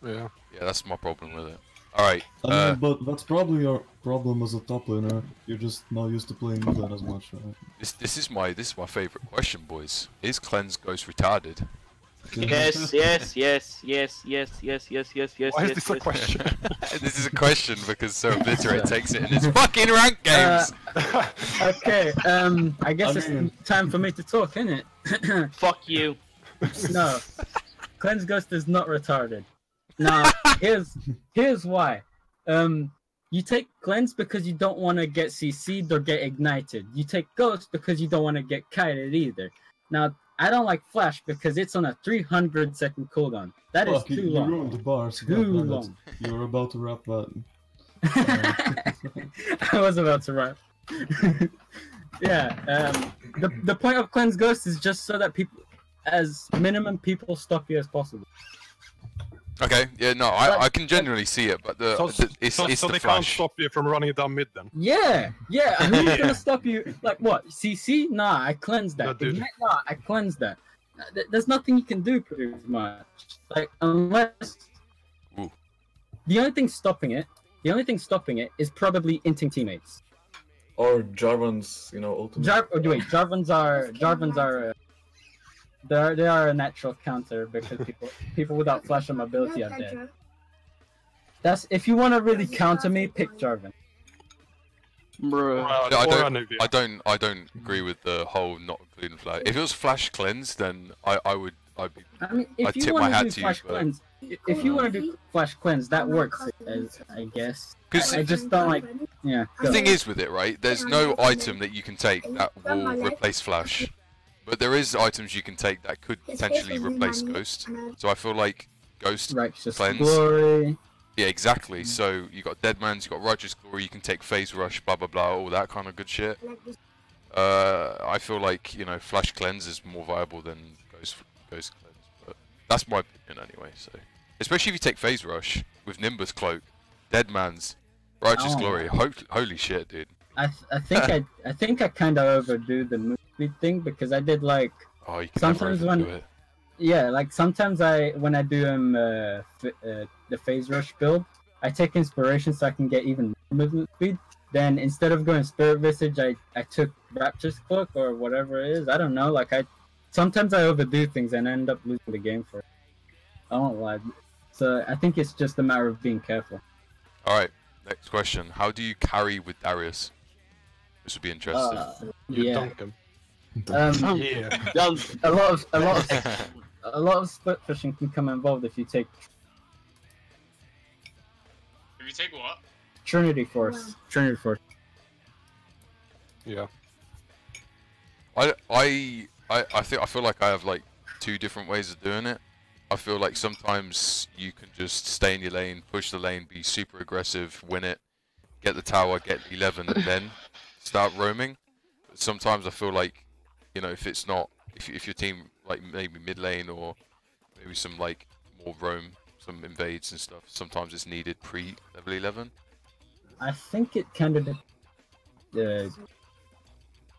Yeah. Yeah, that's my problem with it. Alright. I mean, but that's probably your problem as a top laner. You're just not used to playing mid lane as much, right? This is my favorite question, boys. Is Cleanse Ghost retarded? Yes. Why is this a question? This is a question because Sir Obliterator takes it in his fucking rank games. Okay, I guess I mean- it's time for me to talk, isn't it? Fuck you. No, Cleanse Ghost is not retarded. Now, here's why. You take Cleanse because you don't want to get CC'd or get ignited. You take Ghost because you don't want to get kited either. Now, I don't like Flash because it's on a 300-second cooldown. That is Fuck, too you long. ruined the bars. Too God damn it. long. You were about to wrap that. I was about to rap. Yeah, the point of Cleanse Ghost is just so that people, as minimum people, stop you as possible. Okay, yeah, no, I can generally see it, but it's So the they can't Flash. stop you from running down mid then? Yeah, who's gonna stop you? Like what? CC? Nah, I cleansed that. No, dude. Ignite? Nah, I cleansed that. There's nothing you can do pretty much. Like unless Ooh. the only thing stopping it is probably inting teammates. Or Jarvan's, ultimate. Jarvans are. They are a natural counter because people without flash and mobility are dead. That's if you want to really counter me, pick Jarvan. Bro. No, Or Anubia. I don't agree with the whole not including Flash. If it was Flash Cleanse, then I'd be. I mean, if I'd you tip my want hat to do to you, flash but- cleanse, if you want to do flash cleanse, that works, as I guess. 'Cause I just don't like. Yeah. The go. thing is with it, right? There's no item that you can take that will replace Flash, but there is items you can take that could potentially replace Ghost. So I feel like Ghost Righteous Cleanse. glory. Yeah, exactly. So you got Deadman's, you got Righteous Glory, you can take Phase Rush, blah blah blah, all that kind of good shit. I feel like Flash Cleanse is more viable than Ghost Cleanse, but that's my opinion anyway. So, especially if you take Phase Rush with Nimbus Cloak, Deadman's, Righteous Oh. Glory. Holy shit, dude. I think I kind of overdo the move speed thing because I did like Oh, you can never sometimes overdo when it. yeah, like sometimes when I do the phase rush build, I take inspiration so I can get even more movement speed. Then instead of going Spirit Visage, I took Rapture's Cloak or whatever it is. I don't know. Like sometimes I overdo things and end up losing the game for it. I won't lie. So I think it's just a matter of being careful. All right, next question. How do you carry with Darius? This would be interesting. You Yeah. dunk him. Yeah. A lot of split pushing can come involved if you take If you take what? Trinity Force. Trinity Force. Yeah. I feel like I have like two different ways of doing it. I feel like sometimes you can just stay in your lane, push the lane, be super aggressive, win it, get the tower, get the 11, and then start roaming. But sometimes I feel like, you know, if it's not, if your team like maybe mid lane or maybe some like more roam, some invades and stuff, sometimes it's needed pre level 11. I think it kind of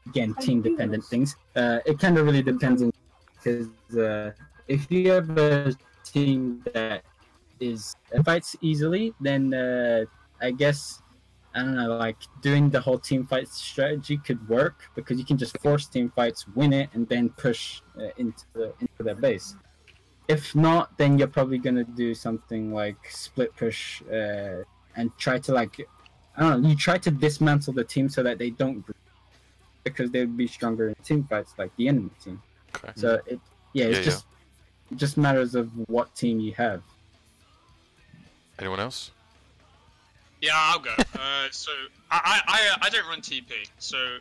again team dependent things. It kind of really depends on because if you have a team that fights easily, then I guess I don't know, like doing the whole team fight strategy could work because you can just force team fights, win it, and then push into their base. If not, then you're probably gonna do something like split push and try to like I don't know. You try to dismantle the team so that they don't because they would be stronger in team fights like the enemy team. Okay. So it just matters of what team you have. Anyone else? Yeah, I'll go. So I don't run TP. So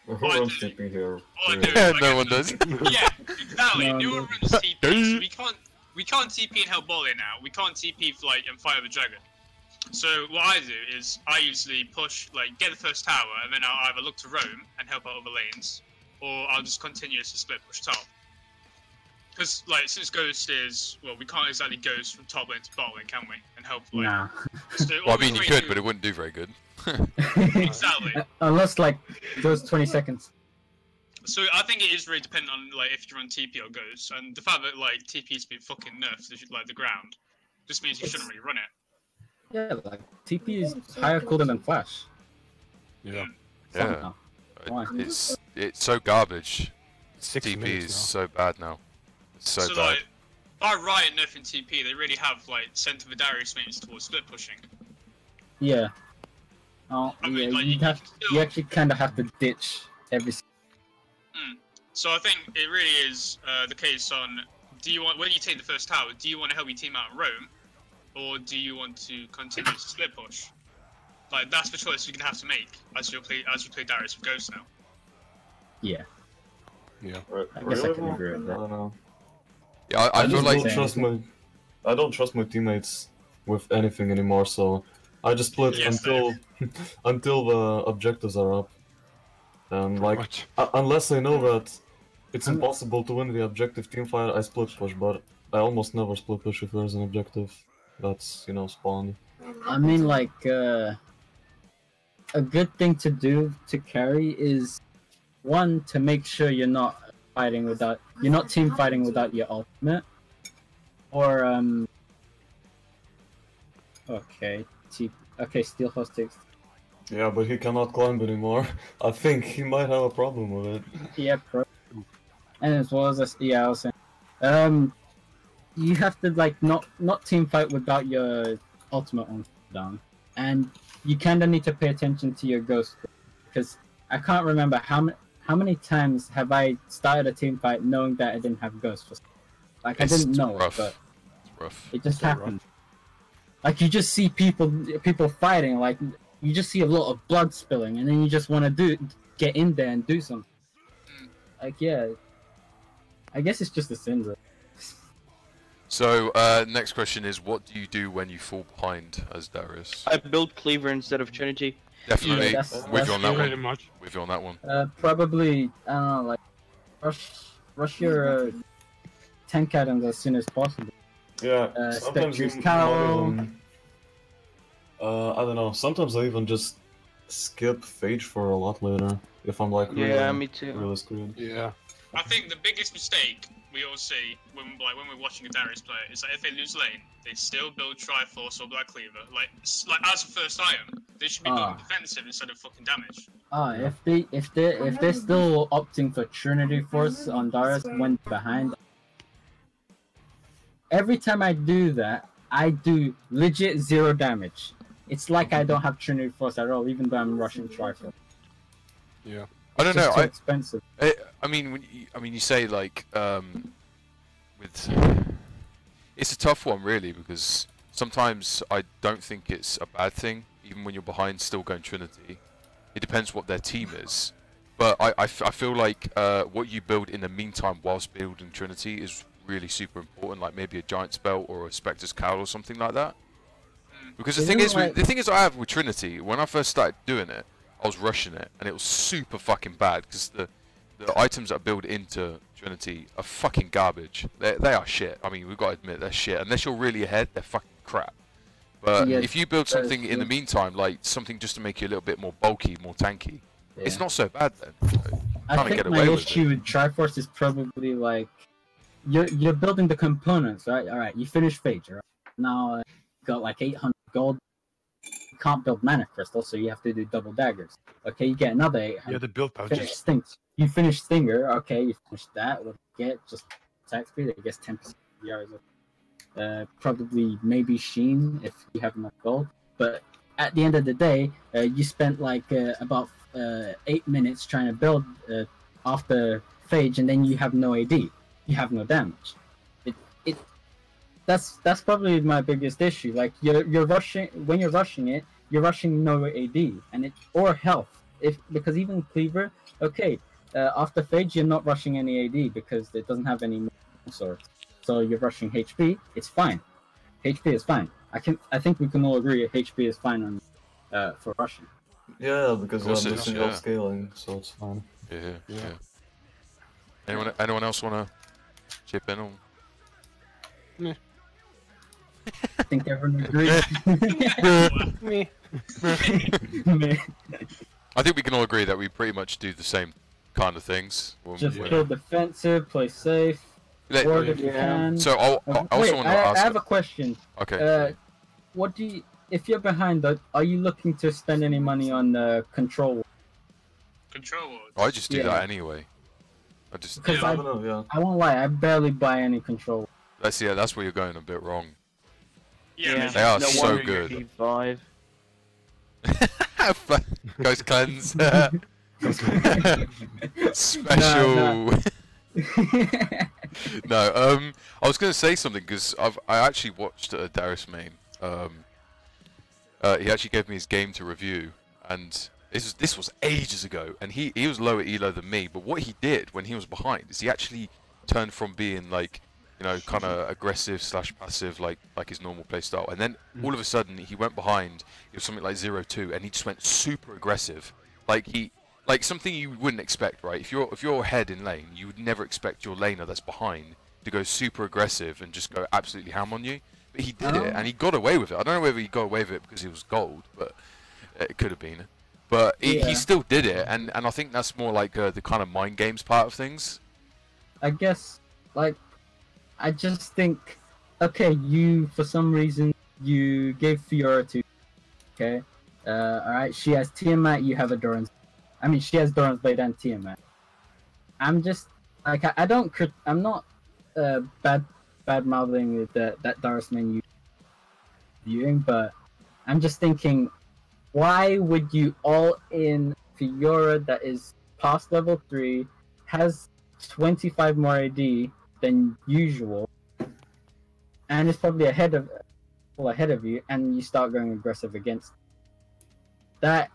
Who What I runs do- TP here? all I do is I No get one the- does. Yeah, exactly. No, No no. one runs TP. So we can't TP and help bot lane now. We can't TP for, like and fight with dragon. So what I do is I usually push, like get the first tower, and then I'll either look to roam and help out other lanes, or I'll just continuously split push top. Because like since Ghost is we can't exactly Ghost from top lane to bot lane, can we? And help like. Nah. So Well, I all we mean, you really could, do- but it wouldn't do very good. Exactly. Unless like those 20 seconds. So I think it is really dependent on like if you're on TP or Ghost, and the fact that like TP's been fucking nerfed to like the ground, just means you shouldn't really run it. Yeah, like TP is higher cooldown than Flash. Yeah. Yeah. Somehow. Why? It's so garbage. 60 TP minutes is now. so bad now. It's so bad. like, by Riot nerfing TP, they really have like sent the Darius mains towards split pushing. Yeah. Oh, I mean, yeah, like, you have still- you actually kind of have to ditch every. So I think it really is the case on when you take the first tower, do you want to help your team out and roam, or do you want to continue to split push? Like that's the choice you're gonna have to make as you play Darius with Ghost now. Yeah. Yeah. Right. I guess I Really? can agree with that. I don't know. Yeah, I feel just like don't I don't trust my teammates with anything anymore, so I just split Yes, until the objectives are up. And like Much. unless I know that it's impossible to win the objective team fight, I split push, but I almost never split push if there's an objective that's, you know, spawned. I mean, like, a good thing to do to carry is one to make sure you're not team fighting without your ultimate, or okay, Steel Host takes. Yeah, but he cannot climb anymore. I think he might have a problem with it. Yeah, and as well as this, yeah, I was saying, you have to like not team fight without your ultimate on down, and you kind of need to pay attention to your ghost because I can't remember how many times have I started a team fight knowing that I didn't have ghost. Like I didn't know, rough. but It's rough. it just So rough. happened. Like you just see people fighting, like you just see a lot of blood spilling, and then you just want to get in there and do something. Like yeah, I guess it's just a syndrome. So, next question is, what do you do when you fall behind as Darius? I build Cleaver instead of Trinity. Definitely, Yeah, that's- with you on that Pretty one. much. With you on that one. Probably I don't know, like rush your tank items as soon as possible. Yeah, sometimes Spectre's you Cowl. not even... I don't know. Sometimes I even just skip Phage for a lot later if I'm like Yeah, really, me too. really screwed. Yeah. I think the biggest mistake we all see when we're watching a Darius player is that if they lose lane, they still build Triforce or Black Cleaver. Like as a first item, they should be building defensive instead of fucking damage. If they're still opting for Trinity Force on Darius when behind, every time I do that, I do legit 0 damage. It's like I don't have Trinity Force at all, even though I'm rushing Triforce. Yeah. I don't It's know. too expensive. I mean, you say like with it's a tough one really because sometimes I don't think it's a bad thing even when you're behind still going Trinity. It depends what their team is, but I feel like what you build in the meantime whilst building Trinity is really super important. Like maybe a Giant's Belt or a Spectre's Cowl or something like that. Because the thing is I have with Trinity when I first started doing it. I was rushing it, and it was super fucking bad because the items that are built into Trinity are fucking garbage. They are shit. I mean, we've got to admit they're shit. Unless you're really ahead, they're fucking crap. But Yeah, if you build something in the meantime, like something just to make you a little bit more bulky, more tanky, it's not so bad then. I think my issue with Triforce is probably like you're building the components, right? All right, you finish Phage, right? Now you got like 800 gold. You can't build mana crystal, so you have to do double daggers. Okay, you get another 800. Yeah, the build pouches. You finish Stinger. Okay, you finish that. What do you get? Just attack speed. I guess 10% yards. Probably maybe Sheen if you have enough gold. But at the end of the day, you spent like about 8 minutes trying to build after Phage, and then you have no AD. You have no damage. That's probably my biggest issue. Like you're rushing when you're rushing it, you're rushing no AD or health. Because even Cleaver, okay, after Phage you're not rushing any AD because it doesn't have any swords. So you're rushing HP. It's fine. HP is fine. I think we can all agree HP is fine on for rushing. Yeah, because I'm missing yeah. scaling, so it's fine. Yeah. Anyone else wanna chip in on? I think everyone agrees. Me. I think we can all agree that we pretty much do the same kind of things. Just kill defensive, play safe, ward if you can. So I also want to ask. I have a question. Okay. What do you, if you're behind, are you looking to spend any money on control? Control wards. I just do that anyway. I just. Because I don't know, yeah. I won't lie, I barely buy any control. That's where you're going a bit wrong. Yeah, they are no so wonder you're good. E5. Ghost cleanse. Special. No, I was gonna say something because I actually watched Darius main. He actually gave me his game to review, and this was ages ago, and he was lower elo than me. But what he did when he was behind is he actually turned from being like, you know, kind of aggressive / passive like his normal playstyle, and then all of a sudden he went behind. It was something like 0-2, and he just went super aggressive, like something you wouldn't expect, right? If you're ahead in lane, you would never expect your laner that's behind to go super aggressive and just go absolutely ham on you. But he did it, and he got away with it. I don't know whether he got away with it because he was gold, but it could have been. But he still did it, and I think that's more like the kind of mind games part of things. I guess, like, I just think, okay, you, for some reason, you gave Fiora to, okay? Alright, she has Tiamat, you have a Doran's. I mean, she has Doran's Blade and Tiamat. I'm just, like, I'm not bad-mouthing that Darius menu viewing, but I'm just thinking, why would you all in Fiora that is past level 3, has 25 more AD than usual, and is probably ahead of you, and you start going aggressive against that?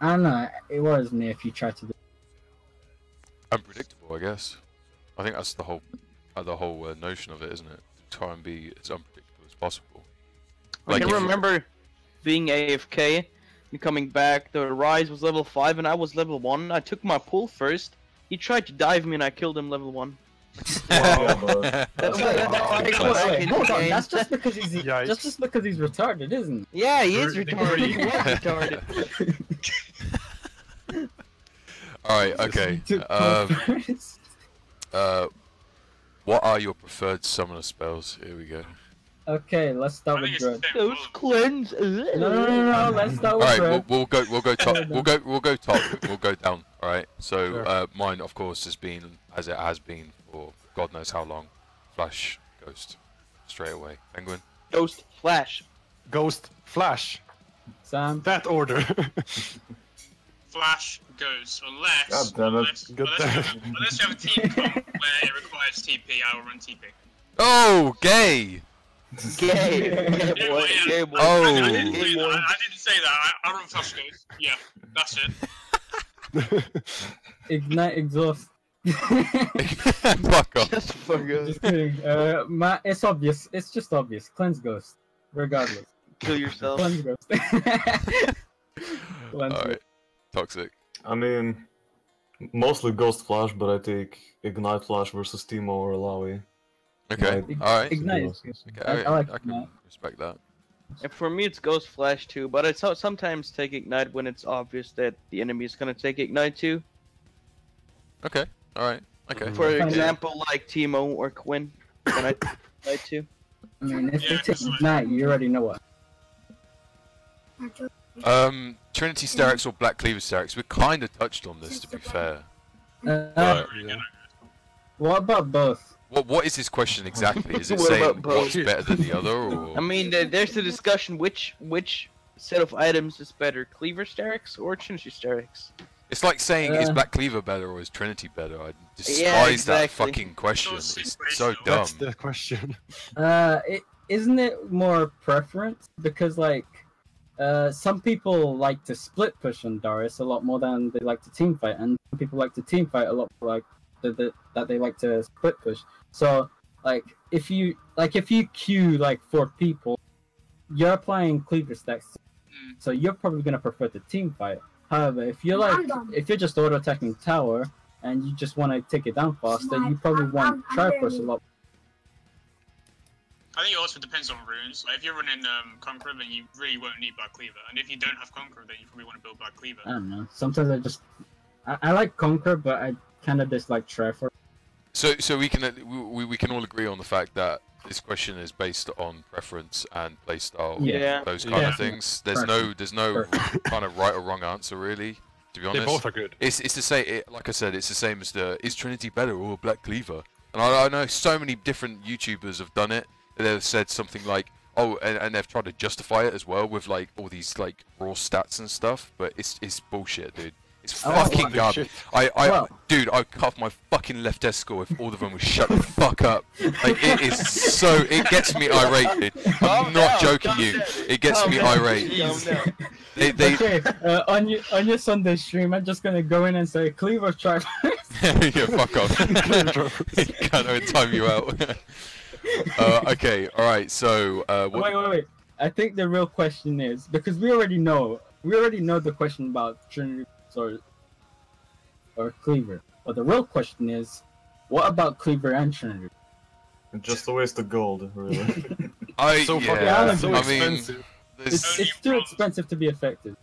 I don't know, it worries me if you try to do Unpredictable, I guess. I think that's the whole notion of it, isn't it? To try and be as unpredictable as possible. I can remember being AFK and coming back. The Rise was level 5 and I was level 1. I took my pull first. He tried to dive me and I killed him level 1. Yeah, but Wait, hold on. That's just because he's Yikes. just because he's retarded, isn't it? Yeah, he is Really? retarded. He was retarded. Alright, okay. What are your preferred summoner spells? Here we go. Okay, let's start I with think it's the Dread. same Those rule. cleanse. No. Let's start with Alright, Dread. we'll go top. We'll go top. We'll go down. Alright. So Sure. mine, of course, has been as it has been for God knows how long. Flash, Ghost, straight away. Penguin. Ghost Flash. Ghost, Flash. Sam. That order. Flash goes unless God damn it. unless you have a team comp where it requires TP, I will run TP. Oh, gay! Gay. Yeah, Gay boy. well, yeah. Gay boy. Oh. I didn't say Gay that. boy. I didn't say that. I run Flash goes. Yeah, that's it. Ignite exhaust. Fuck off. Just forget. Just kidding. It's obvious. It's just obvious. Cleanse ghost. Regardless. Kill yourself. Cleanse ghost. Cleanse Alright. Toxic. I mean, mostly Ghost Flash, but I take Ignite Flash versus Teemo or Alawi. Okay. Ig- Alright. Ignite. is- Okay, I like I can Ignite. respect that. And for me, it's Ghost Flash too, but I sometimes take Ignite when it's obvious that the enemy is gonna take Ignite too. Okay. Alright. Okay. For Yeah. example, like Teemo or Quinn, when I take Ignite too. I mean, if Yeah, they take that's right. Ignite, you already know what. Trinity Sterix or Black Cleaver Sterix? We kind of touched on this, to be fair. Uh, Yeah. what about both? What is this question exactly? Is it What saying about both? what's better than the other, or? I mean, there's the discussion which set of items is better, Cleaver Sterix or Trinity Sterix? It's like saying is Uh, Black Cleaver better or is Trinity better? I despise Yeah, that exactly. fucking question. Those It's situational. so dumb. That's the question. Isn't it more preference? Because like, some people like to split push on Darius a lot more than they like to team fight, and some people like to team fight a lot more like that they like to split push. So like, if you queue like 4 people, you're applying cleaver stacks, so you're probably gonna prefer the team fight. However, if you're just auto attacking tower and you just want to take it down faster, you probably want try push a lot. I think it also depends on runes. Like if you're running Conqueror, then you really won't need Black Cleaver, and if you don't have Conqueror, then you probably want to build Black Cleaver. I don't know. Sometimes I like Conquer, but I kind of dislike Trifor. So we can all agree on the fact that this question is based on preference and playstyle, Yeah. those kind Yeah. of things. There's no kind of right or wrong answer really. To be They honest, both are good. it's the same. Like I said, it's the same as is Trinity better or Black Cleaver? And I know so many different YouTubers have done it. They've said something like, oh, and they've tried to justify it as well with like all these like raw stats and stuff. But it's bullshit, dude. It's Oh, fucking holy garbage. shit. Dude, I'd cut my fucking left desk score if all of them would shut the fuck up. Like, it is so, it gets me irate, dude. I'm not joking you. It gets me irate. They Okay, on your Sunday stream, I'm just gonna go in and say Cleaver try. yeah, fuck off. Can't time you out. Okay, alright, so, Wait. I think the real question is, because we already know the question about Trinity or Cleaver. But the real question is, what about Cleaver and Trinity? Just a waste of gold, really. So fucking yeah, so I mean, expensive. It's too expensive to be effective.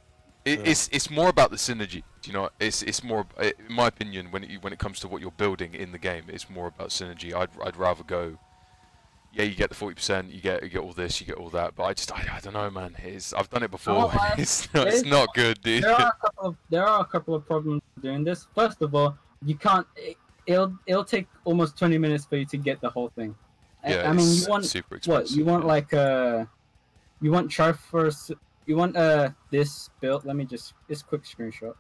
It's more about the synergy. You know, it's more, in my opinion, when it comes to what you're building in the game, it's more about synergy. I'd rather go. Yeah, you get the 40%, you get all this, you get all that, but I don't know, man. I've done it before. It's not good, dude. There are a couple of problems doing this. First of all, you can't. It'll take almost 20 minutes for you to get the whole thing. Yeah, I mean, it's you want super what? expensive. You want like you want Triforce. You want this build. Let me just this quick screenshot.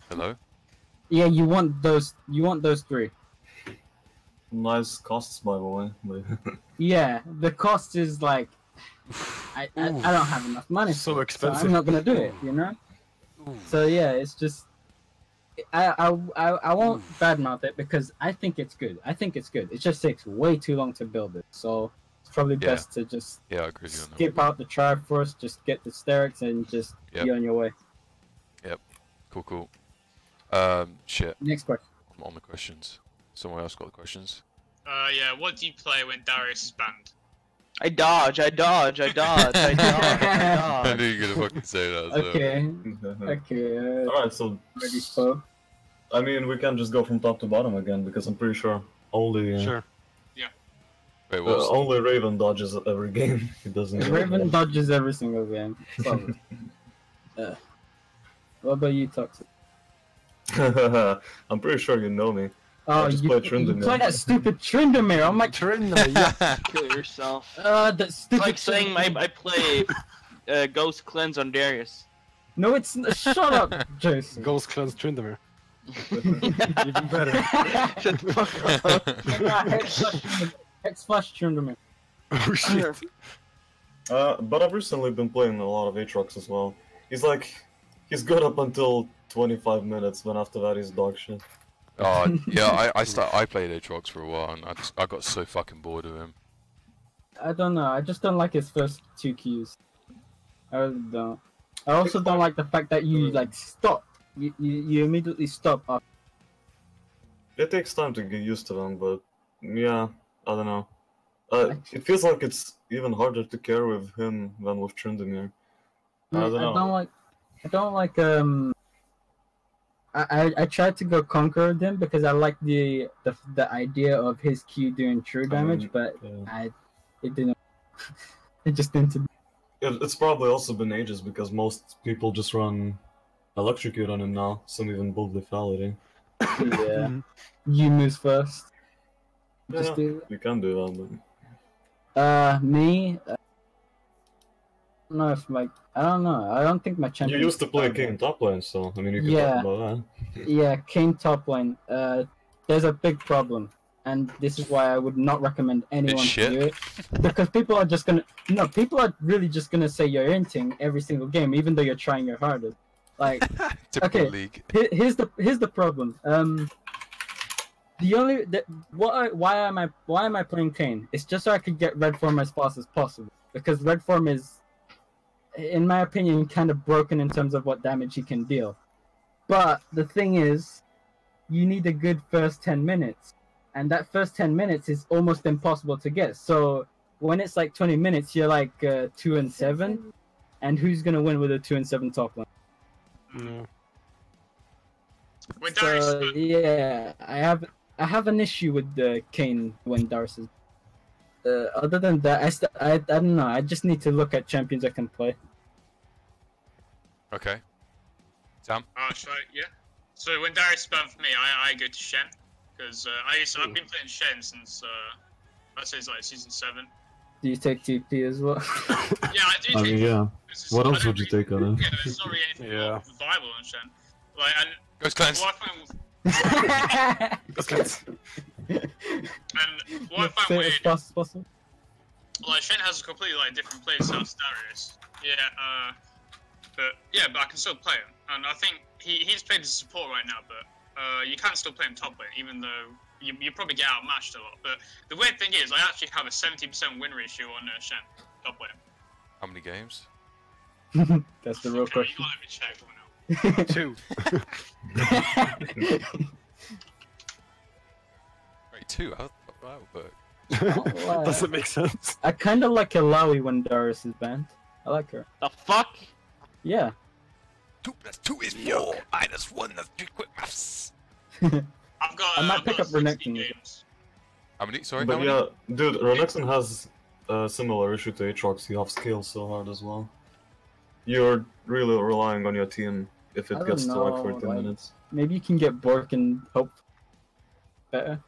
Hello. Yeah, you want those. You want those 3. Nice costs, by the way. Yeah, the cost is like I don't have enough money. So for it, expensive. So I'm not gonna do it, you know. So yeah, it's just I won't badmouth it because I think it's good. It just takes way too long to build it. So it's probably Yeah. best to just Yeah, I agree with you on that. skip out the Triforce, just get the Sterix, and just Yep. be on your way. Cool. Shit. Next question. I'm on the questions. Someone else got the questions. Yeah, what do you play when Darius is banned? I dodge, I dodge, I dodge, I dodge, I I dodge. knew you were gonna fucking say that. So. Okay. Okay. Alright, so Ready, spoke. I mean, we can just go from top to bottom again because I'm pretty sure only Sure. Wait, what was only Raven dodges every game. He doesn't. Raven dodges every single game. Solid. What about you, Toxic? I'm pretty sure you know me. Oh, I just you play play Tryndamere. that stupid Tryndamere. I'm like, Tryndamere, yeah. Kill yourself. that It's stupid. like saying I play Ghost Cleanse on Darius. No, it's shut up, Jason. Ghost Cleanse Tryndamere. Even better. Shut the fuck up. X-Flash Tryndamere. Oh shit. But I've recently been playing a lot of Aatrox as well. He's good up until 25 minutes, then after that he's dog shit. Oh yeah, I played Aatrox for a while and I got so fucking bored of him. I don't know. I just don't like his first 2 Qs. I really don't. I also don't like the fact that you like stop. You immediately stop after. It takes time to get used to them, but yeah, I don't know. It feels like it's even harder to carry with him than with Tryndamere. I don't know. I don't like I tried to go conquer them because I like the idea of his Q doing true damage, but yeah. it didn't. It just didn't. It's probably also been ages because most people just run Electrocute on him now, some even build Lethality. Yeah. You moves first. Yeah, Just do you can do that, that. Me. I don't know if I don't know. I don't think my but... champion. You used to play King top lane, so I mean you can Yeah. talk about that. Yeah, King top lane. There's a big problem, and this is why I would not recommend anyone to do it. Because people are just gonna people are really just gonna say you're inting every single game, even though you're trying your hardest. Like, Typical okay, league. here's the problem. Why am I playing Kane? It's just so I could get red form as fast as possible, because red form is, in my opinion, kind of broken in terms of what damage he can deal. But the thing is, you need a good first 10 minutes, and that first 10 minutes is almost impossible to get. So when it's like 20 minutes, you're like 2-7, and who's gonna win with a 2-7 top lane? No. When Darius So yeah, I have an issue with the Kane when Darius is. Other than that, I don't know. I just need to look at champions I can play. Okay. Sam? yeah. So when Darius spam for me, I go to Shen, because I've been playing Shen since I'd say it's like season 7. Do you take TP as well? Yeah, I do. I mean, yeah. What else would you take on him? Yeah, there's not really anything viable on Shen. Like, and Ghost Cleanse. what I find, and what I find Say it weird, as fast as possible. like Shen has a completely like different playstyle to Darius. Yeah, but I can still play him, and I think he's played as support right now, but you can still play him top lane, even though you probably get outmatched a lot. But the weird thing is, I actually have a 70% win ratio on Shen top lane. How many games? That's the real Okay, question. you gotta let me check for now. 2. Wait, 2? How the fuck that would work? Doesn't make sense. I kind of like Alawi when Darius is banned. I like her. The fuck? Yeah. 2 plus 2 is 4. Minus 1, that's 3 quick maths. I've got. I might I've pick got up 60 Renekton. games. How many? Sorry, how But many? yeah, dude, Renekton has a similar issue to Aatrox. You have scale so hard as well. You're really relying on your team if I it don't gets to like know, 14 like- minutes. Maybe you can get Bork and hope better.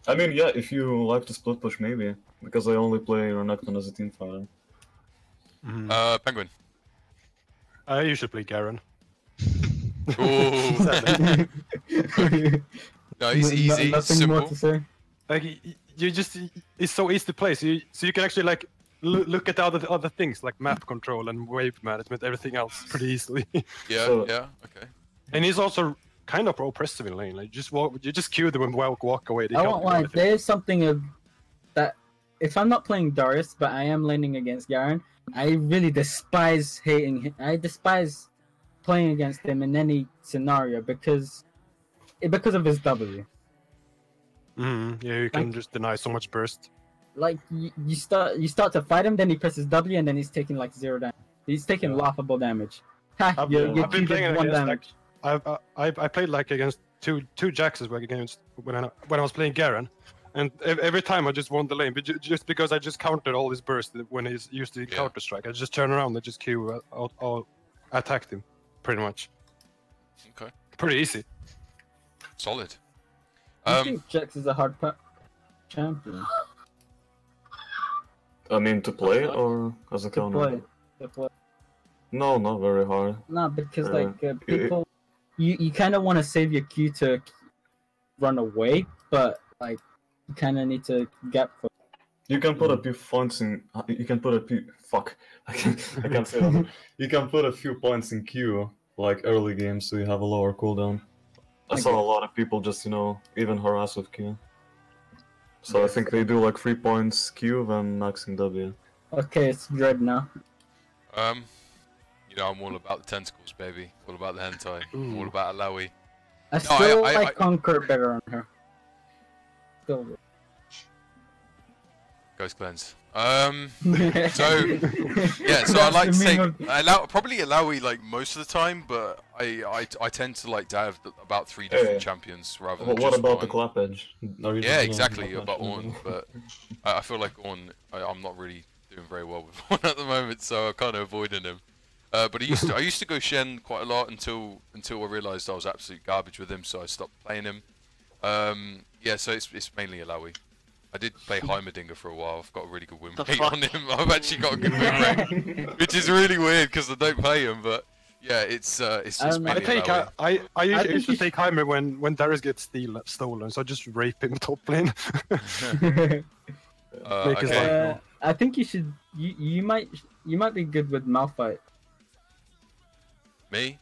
I mean, yeah, if you like to split push, maybe. Because I only play Renekton as a team fighter. Penguin. I usually play Garen. Ooh. No, he's easy, Nothing more simple. to say. Like you just, it's so easy to play. So you can actually like look at the other things like map control and wave management, everything else pretty easily. Yeah, So- yeah, okay. And he's also kind of oppressive in lane. Like you just queue them and walk away. They I can't won't do lie, anything. there's something of that. If I'm not playing Darius, but I am laning against Garen, I really despise hating him. I despise playing against him in any scenario because because of his W. Yeah, you can just deny so much burst. Like you start to fight him, then he presses W, and then he's taking like 0 damage. He's taking laughable damage. Ha! I've been playing 1 damage. I played like against two Jaxes like against when I was playing Garen, and every time I just won the lane, but just because I just countered all his bursts when he's used the counter strike. I just turn around and just Q attacked him, pretty much. Okay. Pretty easy. Solid. I think Jax is a hard champion. I mean, to play or as a counter? To play. No, not very hard. No, because people, you kind of want to save your Q to run away, but like you kind of need to gap for. You can put a few points in. You can put a few. Fuck, I can't say that. You can put a few points in Q like early games, so you have a lower cooldown. I saw a lot of people just even harass with Q. So I think they do like 3 points Q then maxing W. Okay, it's Dread now. You know, I'm all about the tentacles, baby. All about the hentai. I'm all about Alawi. I still like Conquer better on her. Still. Ghost Cleanse. So yeah, so I like to take probably Alawi like most of the time, but I tend to like to have about 3 different champions rather than what just about one. the clap edge? Yeah, exactly about Ornn, but I feel like Ornn, I'm not really doing very well with Ornn at the moment, so I'm kind of avoiding him. But I used to go Shen quite a lot until I realised I was absolute garbage with him, so I stopped playing him. Yeah, so it's mainly Alawi. I did play Heimerdinger for a while. I've got a really good win rate on him. I've actually got a good win rate, which is really weird because I don't play him. But yeah, it's just mainly Alawi. I used to take Heimer when Darius gets stolen, so I just rape him top lane. Okay. I think you should. You might be good with Malphite. Me?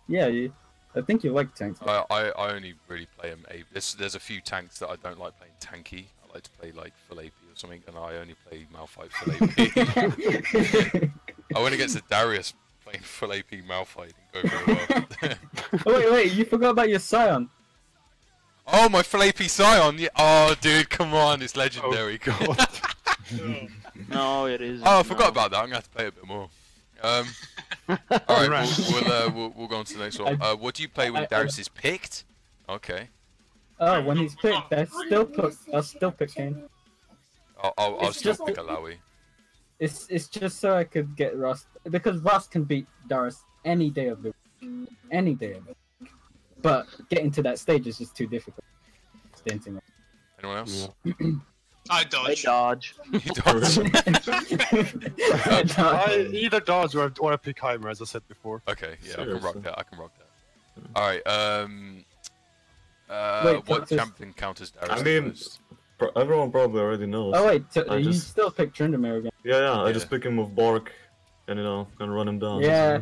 Yeah, I think you like tanks. I only really play him. There's a few tanks that I don't like playing tanky. I like to play like full AP or something, and I only play Malphite full AP. I went against a Darius playing full AP Malphite and go very well. Wait, you forgot about your Scion. Oh, my full AP Scion! Yeah. Oh, dude, come on, it's legendary. Oh, God. No, it isn't. Oh, I forgot about that. I'm gonna have to play a bit more. Alright, we'll go on to the next one. What do you play when Darius is picked? Okay. Oh, when he's picked, I'll still pick Kane. I'll still pick Alawi. It's just so I could get Rust, because Rust can beat Darius any day of the week. Any day of it. But getting to that stage is just too difficult. Anyone else? Yeah. I dodge. You dodge. I either dodge or I pick Heimer, as I said before. Okay, yeah, I can rock that. Alright, what champion counters Darius? I mean, everyone probably already knows. Oh wait, you still pick Tryndamere again? Yeah, I just pick him with Bark, and and run him down. Yeah,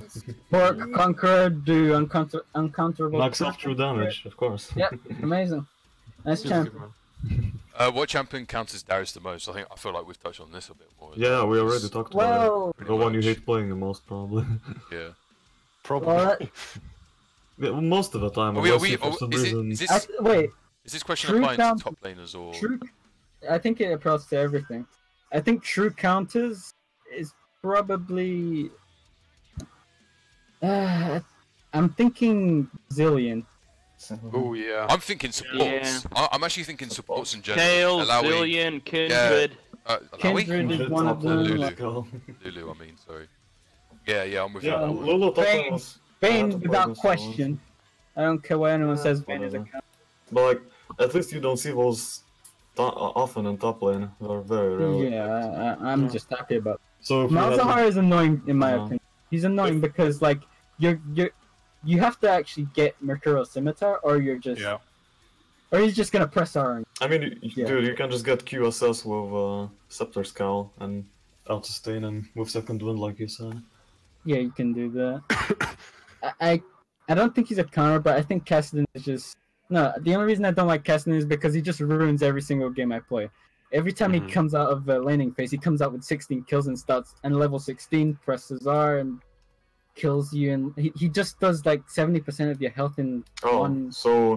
Bark, Conqueror, do uncounterable. Max out true damage, of course. Yep, amazing. Nice champion. What champion counters Darius the most? I feel like we've touched on this a bit more. Yeah, we already talked about it. The one you hate playing the most, probably. Yeah. Probably. Yeah, most of the time. Is this question applying to top laners or? I think it applies to everything. I think true counters is probably. I'm thinking Zillion. Oh yeah. I'm thinking supports. Yeah. I'm actually thinking supports in general. Tails, Zillion, Kindred. Kindred is one of them. Lulu, I mean, sorry. Yeah, I'm with you. Lulu Bane, without question. I don't care what anyone says, Bane is a counter. But like, at least you don't see those often in top lane. They're very rare. Yeah, I'm just happy about it. So Malzahar is annoying in my opinion. He's annoying because like you have to actually get Mercurial Scimitar, or you're just or he's just gonna press R. I mean, dude, you can just get QSS with Scepter Scowl and out sustain and with second wind, like you said. Yeah, you can do that. I don't think he's a counter, but I think Kassadin is just no. The only reason I don't like Kassadin is because he just ruins every single game I play. Every time he comes out of laning phase, he comes out with 16 kills and starts and level 16 presses R, and kills you, and he just does like 70% of your health in one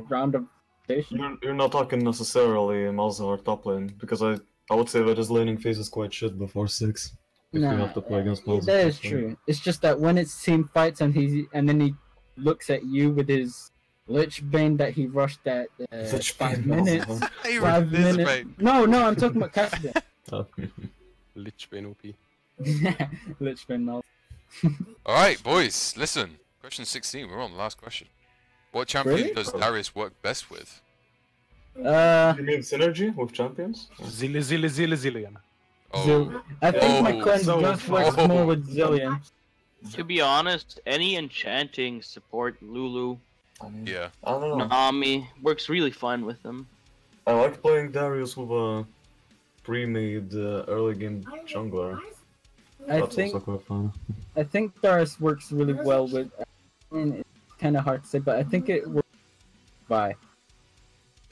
round of station. You're not talking necessarily Malzahar top lane, because I would say that his laning phase is quite shit before 6. If you have to play against Malzahar. That is true. It's just that when it's team fights and then he looks at you with his Lich Bane that he rushed at 5 minutes. 5 minutes. No, I'm talking about Cassidy. Lich Bane OP. Lich Bane now. Alright, boys, listen. Question 16, we're on the last question. What champion does Darius work best with? You mean synergy with champions? Zillion. Oh. I think my clan does work more with Zillion. To be honest, any enchanting support Lulu, Yeah. I don't know. Nami works really fine with them. I like playing Darius with a pre-made early game jungler. I That's think also quite fun. I think Darius works really well with. I mean, it's kind of hard to say, but I think it works with Vi.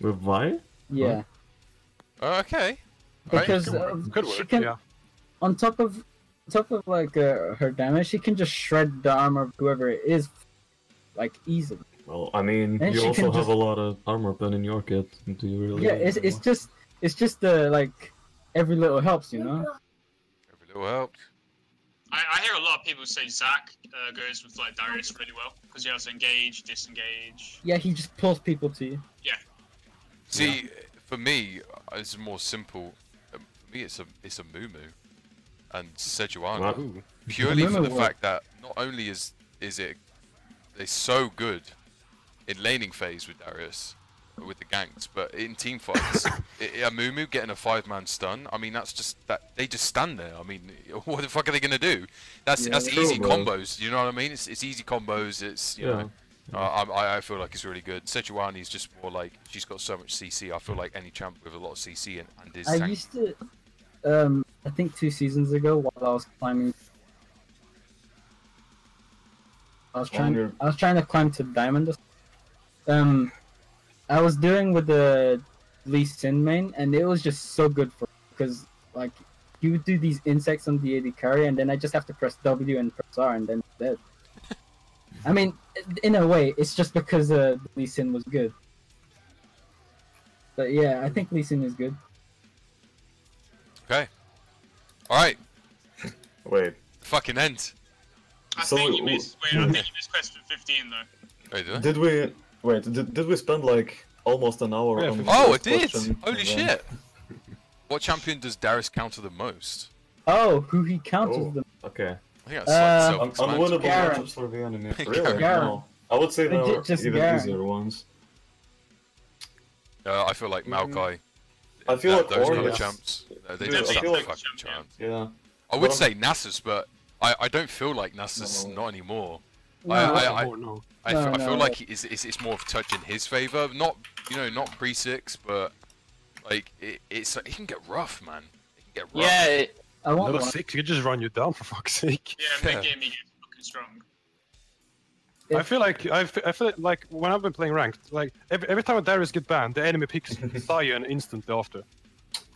With Vi? Yeah. Okay. Because Good she work, can, yeah. on top of like her damage, she can just shred the armor of whoever it is, like easily. Well, I mean, And you she also can have just- a lot of armor pen in your kit. Do you really? Yeah, it's just like every little helps, you know. Every little helps. I hear a lot of people say Zac goes with like Darius really well because he has engage, disengage. Yeah, he just pulls people to you. Yeah. See, for me, it's more simple. For me, it's a Mumu and Sejuani. Ooh. Purely for the Mumu fact that not only is it they're so good in laning phase with Darius, with the ganks, but in team fights, a Mumu getting a 5-man stun, I mean that's just that they just stand there. I mean, what the fuck are they gonna do? That's true, easy bro. combos. You know what I mean? It's easy combos. It's you know. I feel like it's really good. Sejuani is just more like she's got so much CC. I feel like any champ with a lot of CC and is I tank. used to, I think 2 seasons ago while I was climbing. I was trying to climb to diamond. I was doing with the Lee Sin main, and it was just so good for because like you would do these insects on the AD carry, and then I just have to press W and press R, and then it's dead. I mean, in a way, it's just because Lee Sin was good. But yeah, I think Lee Sin is good. Okay. All right. Wait. Fucking end. I So think you missed question 15 though. Wait, do I? Did we wait? Did we spend like almost an hour Yeah, on? the Oh, first it did! question? Holy And then- shit! What champion does Darius counter the most? Oh, who he counters Oh, them? okay. I think that's like Unwinnable self-explanatory. matchups for the enemy. Garen. Really? No. I would say there Legit are just even Garen. easier ones. I feel like Maokai. I feel like those kind of Orius. champs. They Dude, don't I stand feel a like- fucking chance. Yeah. I would But say Nasus, but I don't feel like Nasus not anymore. No, I no. I feel no. like it's more of a touch in his favor. Not not pre-6, but like he can get rough, man. He can get rough. Yeah, I want Level one. 6, you just run you down for fuck's sake. Yeah, mid-game he gets fucking strong. I feel like when I've been playing ranked, like every time a Darius get banned, the enemy picks Sion instantly after.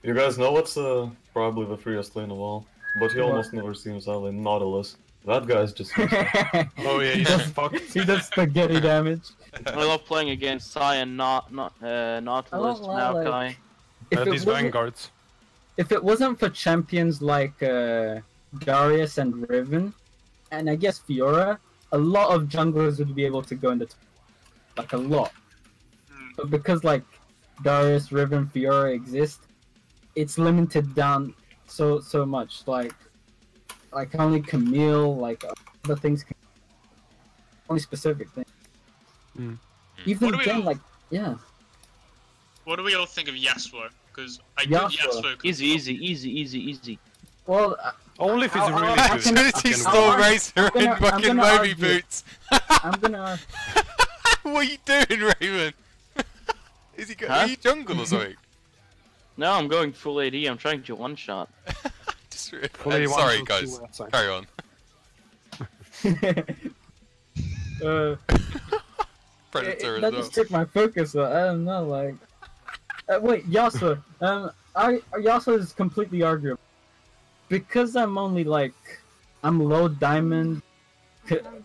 You guys know what's probably the freest lane of all, but he almost never seems out in Nautilus. That guy's just. Oh yeah, he's fucked. He does spaghetti damage. I love playing against Cyan, Nautilus, lie, Maokai. If it These wasn't- vanguards. If it wasn't for champions like Darius and Riven, and I guess Fiora, a lot of junglers would be able to go in the top. Like a lot. But because like Darius, Riven, Fiora exist, it's limited down so much. Like only Camille, like other things, only specific things. Even What do we then, all- like yeah. What do we all think of Yasuo? Because I Yasuo. think Yasuo could Easy. Well, Only if he's I'll- really I'll- good. I can- Trinity Fucking Storm I'm Racer gonna- in I'm fucking gonna Moby argue. boots. I'm gonna. What are you doing, Raven? Is he Huh? are you jungle or something? No, I'm going full AD. I'm trying to one-shot. Just, Fully one, sorry two, guys, two outside. carry on. Predator as that well. just took my focus. I don't know, like. Wait, Yasuo. Yasuo is completely arguable because I'm only like, I'm low diamond,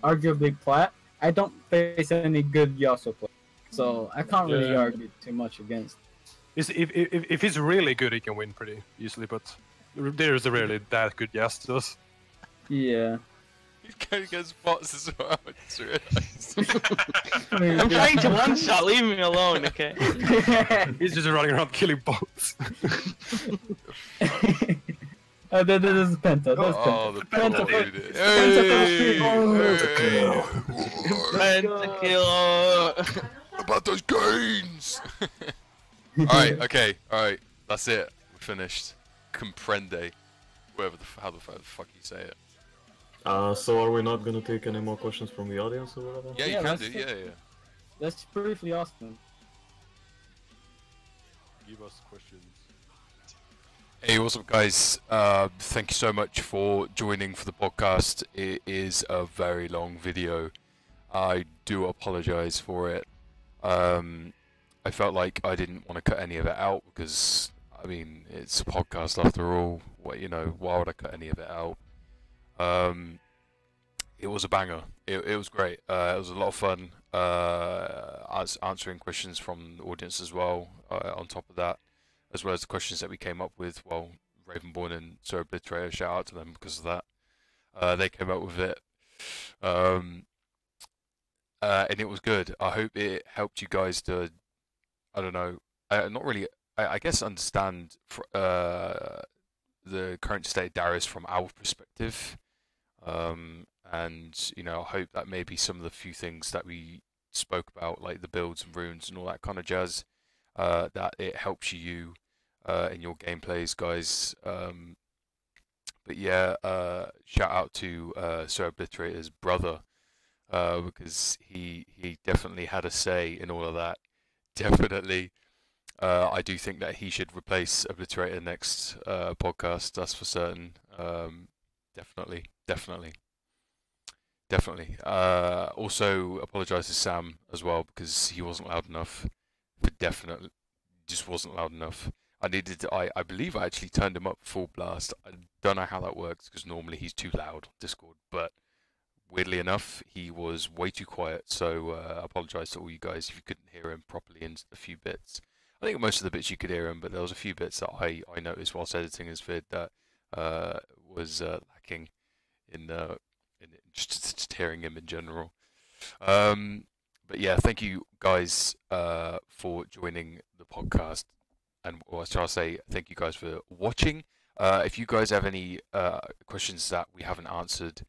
arguably plat, I don't face any good Yasuo players, so I can't really argue too much against. If he's really good, he can win pretty easily, but there's rarely that good Yasuos. Yeah. He's going against bots as well, I just realised. I'm trying to one-shot, leave me alone, okay? He's just running around killing bots. Oh, that is Penta. That's Oh, the Penta. Penta dude. Pentakill! About those gains! Alright, okay, alright. That's it. We're finished. Comprende. Whatever how the fuck you say it. So are we not gonna take any more questions from the audience or whatever? Yeah, you can do, yeah. Let's briefly ask them. Give us questions. Hey, what's up, guys? Thank you so much for joining for the podcast. It is a very long video. I do apologize for it. I felt like I didn't want to cut any of it out because, I mean, it's a podcast after all. What, you know, why would I cut any of it out? It was a banger. It was great. It was a lot of fun. Answering questions from the audience as well. On top of that, as well as the questions that we came up with. Well, Ravenborn and Obliterator, shout out to them because of that. They came up with it. And it was good. I hope it helped you guys to, I don't know, not really, I guess understand the current state of Darius from our perspective. And, you know, I hope that maybe some of the few things that we spoke about, like the builds and runes and all that kind of jazz, that it helps you in your gameplays, guys. But yeah, shout out to Sir Obliterator's brother, because he definitely had a say in all of that. Definitely. I do think that he should replace Obliterator next podcast, that's for certain. Definitely. Also, apologise to Sam as well because he wasn't loud enough. But definitely, just wasn't loud enough. I believe I actually turned him up full blast. I don't know how that works because normally he's too loud on Discord. But weirdly enough, he was way too quiet. So I apologise to all you guys if you couldn't hear him properly in a few bits. I think most of the bits you could hear him, but there was a few bits that I noticed whilst editing his vid that was lacking in just hearing him in general. But yeah, thank you guys for joining the podcast, and or shall I say, thank you guys for watching. If you guys have any questions that we haven't answered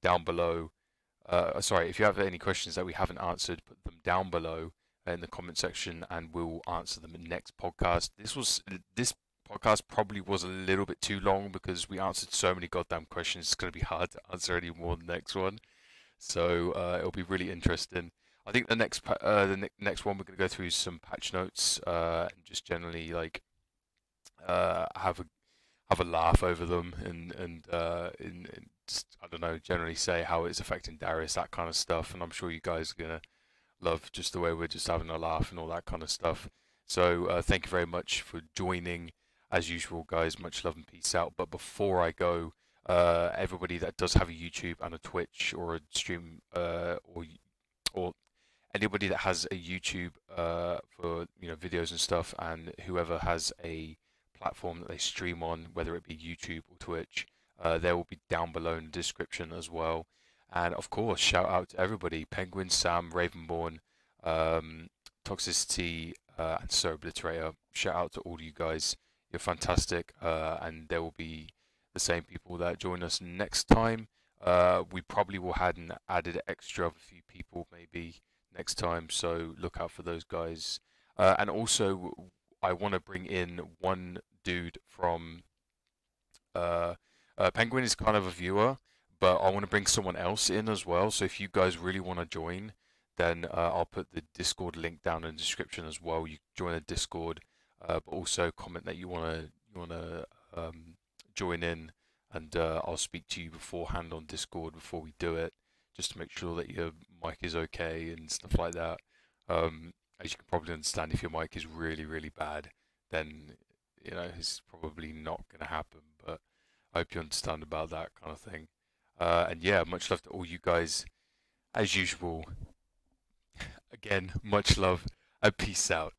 down below, sorry, if you have any questions that we haven't answered, put them down below in the comment section, and we'll answer them in the next podcast. This podcast probably was a little bit too long because we answered so many goddamn questions. It's going to be hard to answer any more than the next one. So it'll be really interesting. I think the next one we're going to go through some patch notes and just generally like have a laugh over them and just, I don't know, generally say how it's affecting Darius, that kind of stuff. And I'm sure you guys are going to love just the way we're just having a laugh and all that kind of stuff. So thank you very much for joining. As usual, guys, much love and peace out. But before I go, everybody that does have a YouTube and a Twitch or a stream, or anybody that has a YouTube for videos and stuff, and whoever has a platform that they stream on, whether it be YouTube or Twitch, there will be down below in the description as well. And of course, shout out to everybody: Penguin, Sam, Ravenborn, Toxicity, and Sir Obliterator. Shout out to all you guys. You're fantastic, and there will be the same people that join us next time. We probably will have an added extra of a few people maybe next time, so look out for those guys. And also, I want to bring in one dude from Penguin is kind of a viewer, but I want to bring someone else in as well. So if you guys really want to join, then I'll put the Discord link down in the description as well. You can join the Discord. But also comment that you wanna join in, and I'll speak to you beforehand on Discord before we do it, just to make sure that your mic is okay and stuff like that. As you can probably understand, if your mic is really bad, then it's probably not gonna happen. But I hope you understand about that kind of thing. And yeah, much love to all you guys, as usual. Again, much love and peace out.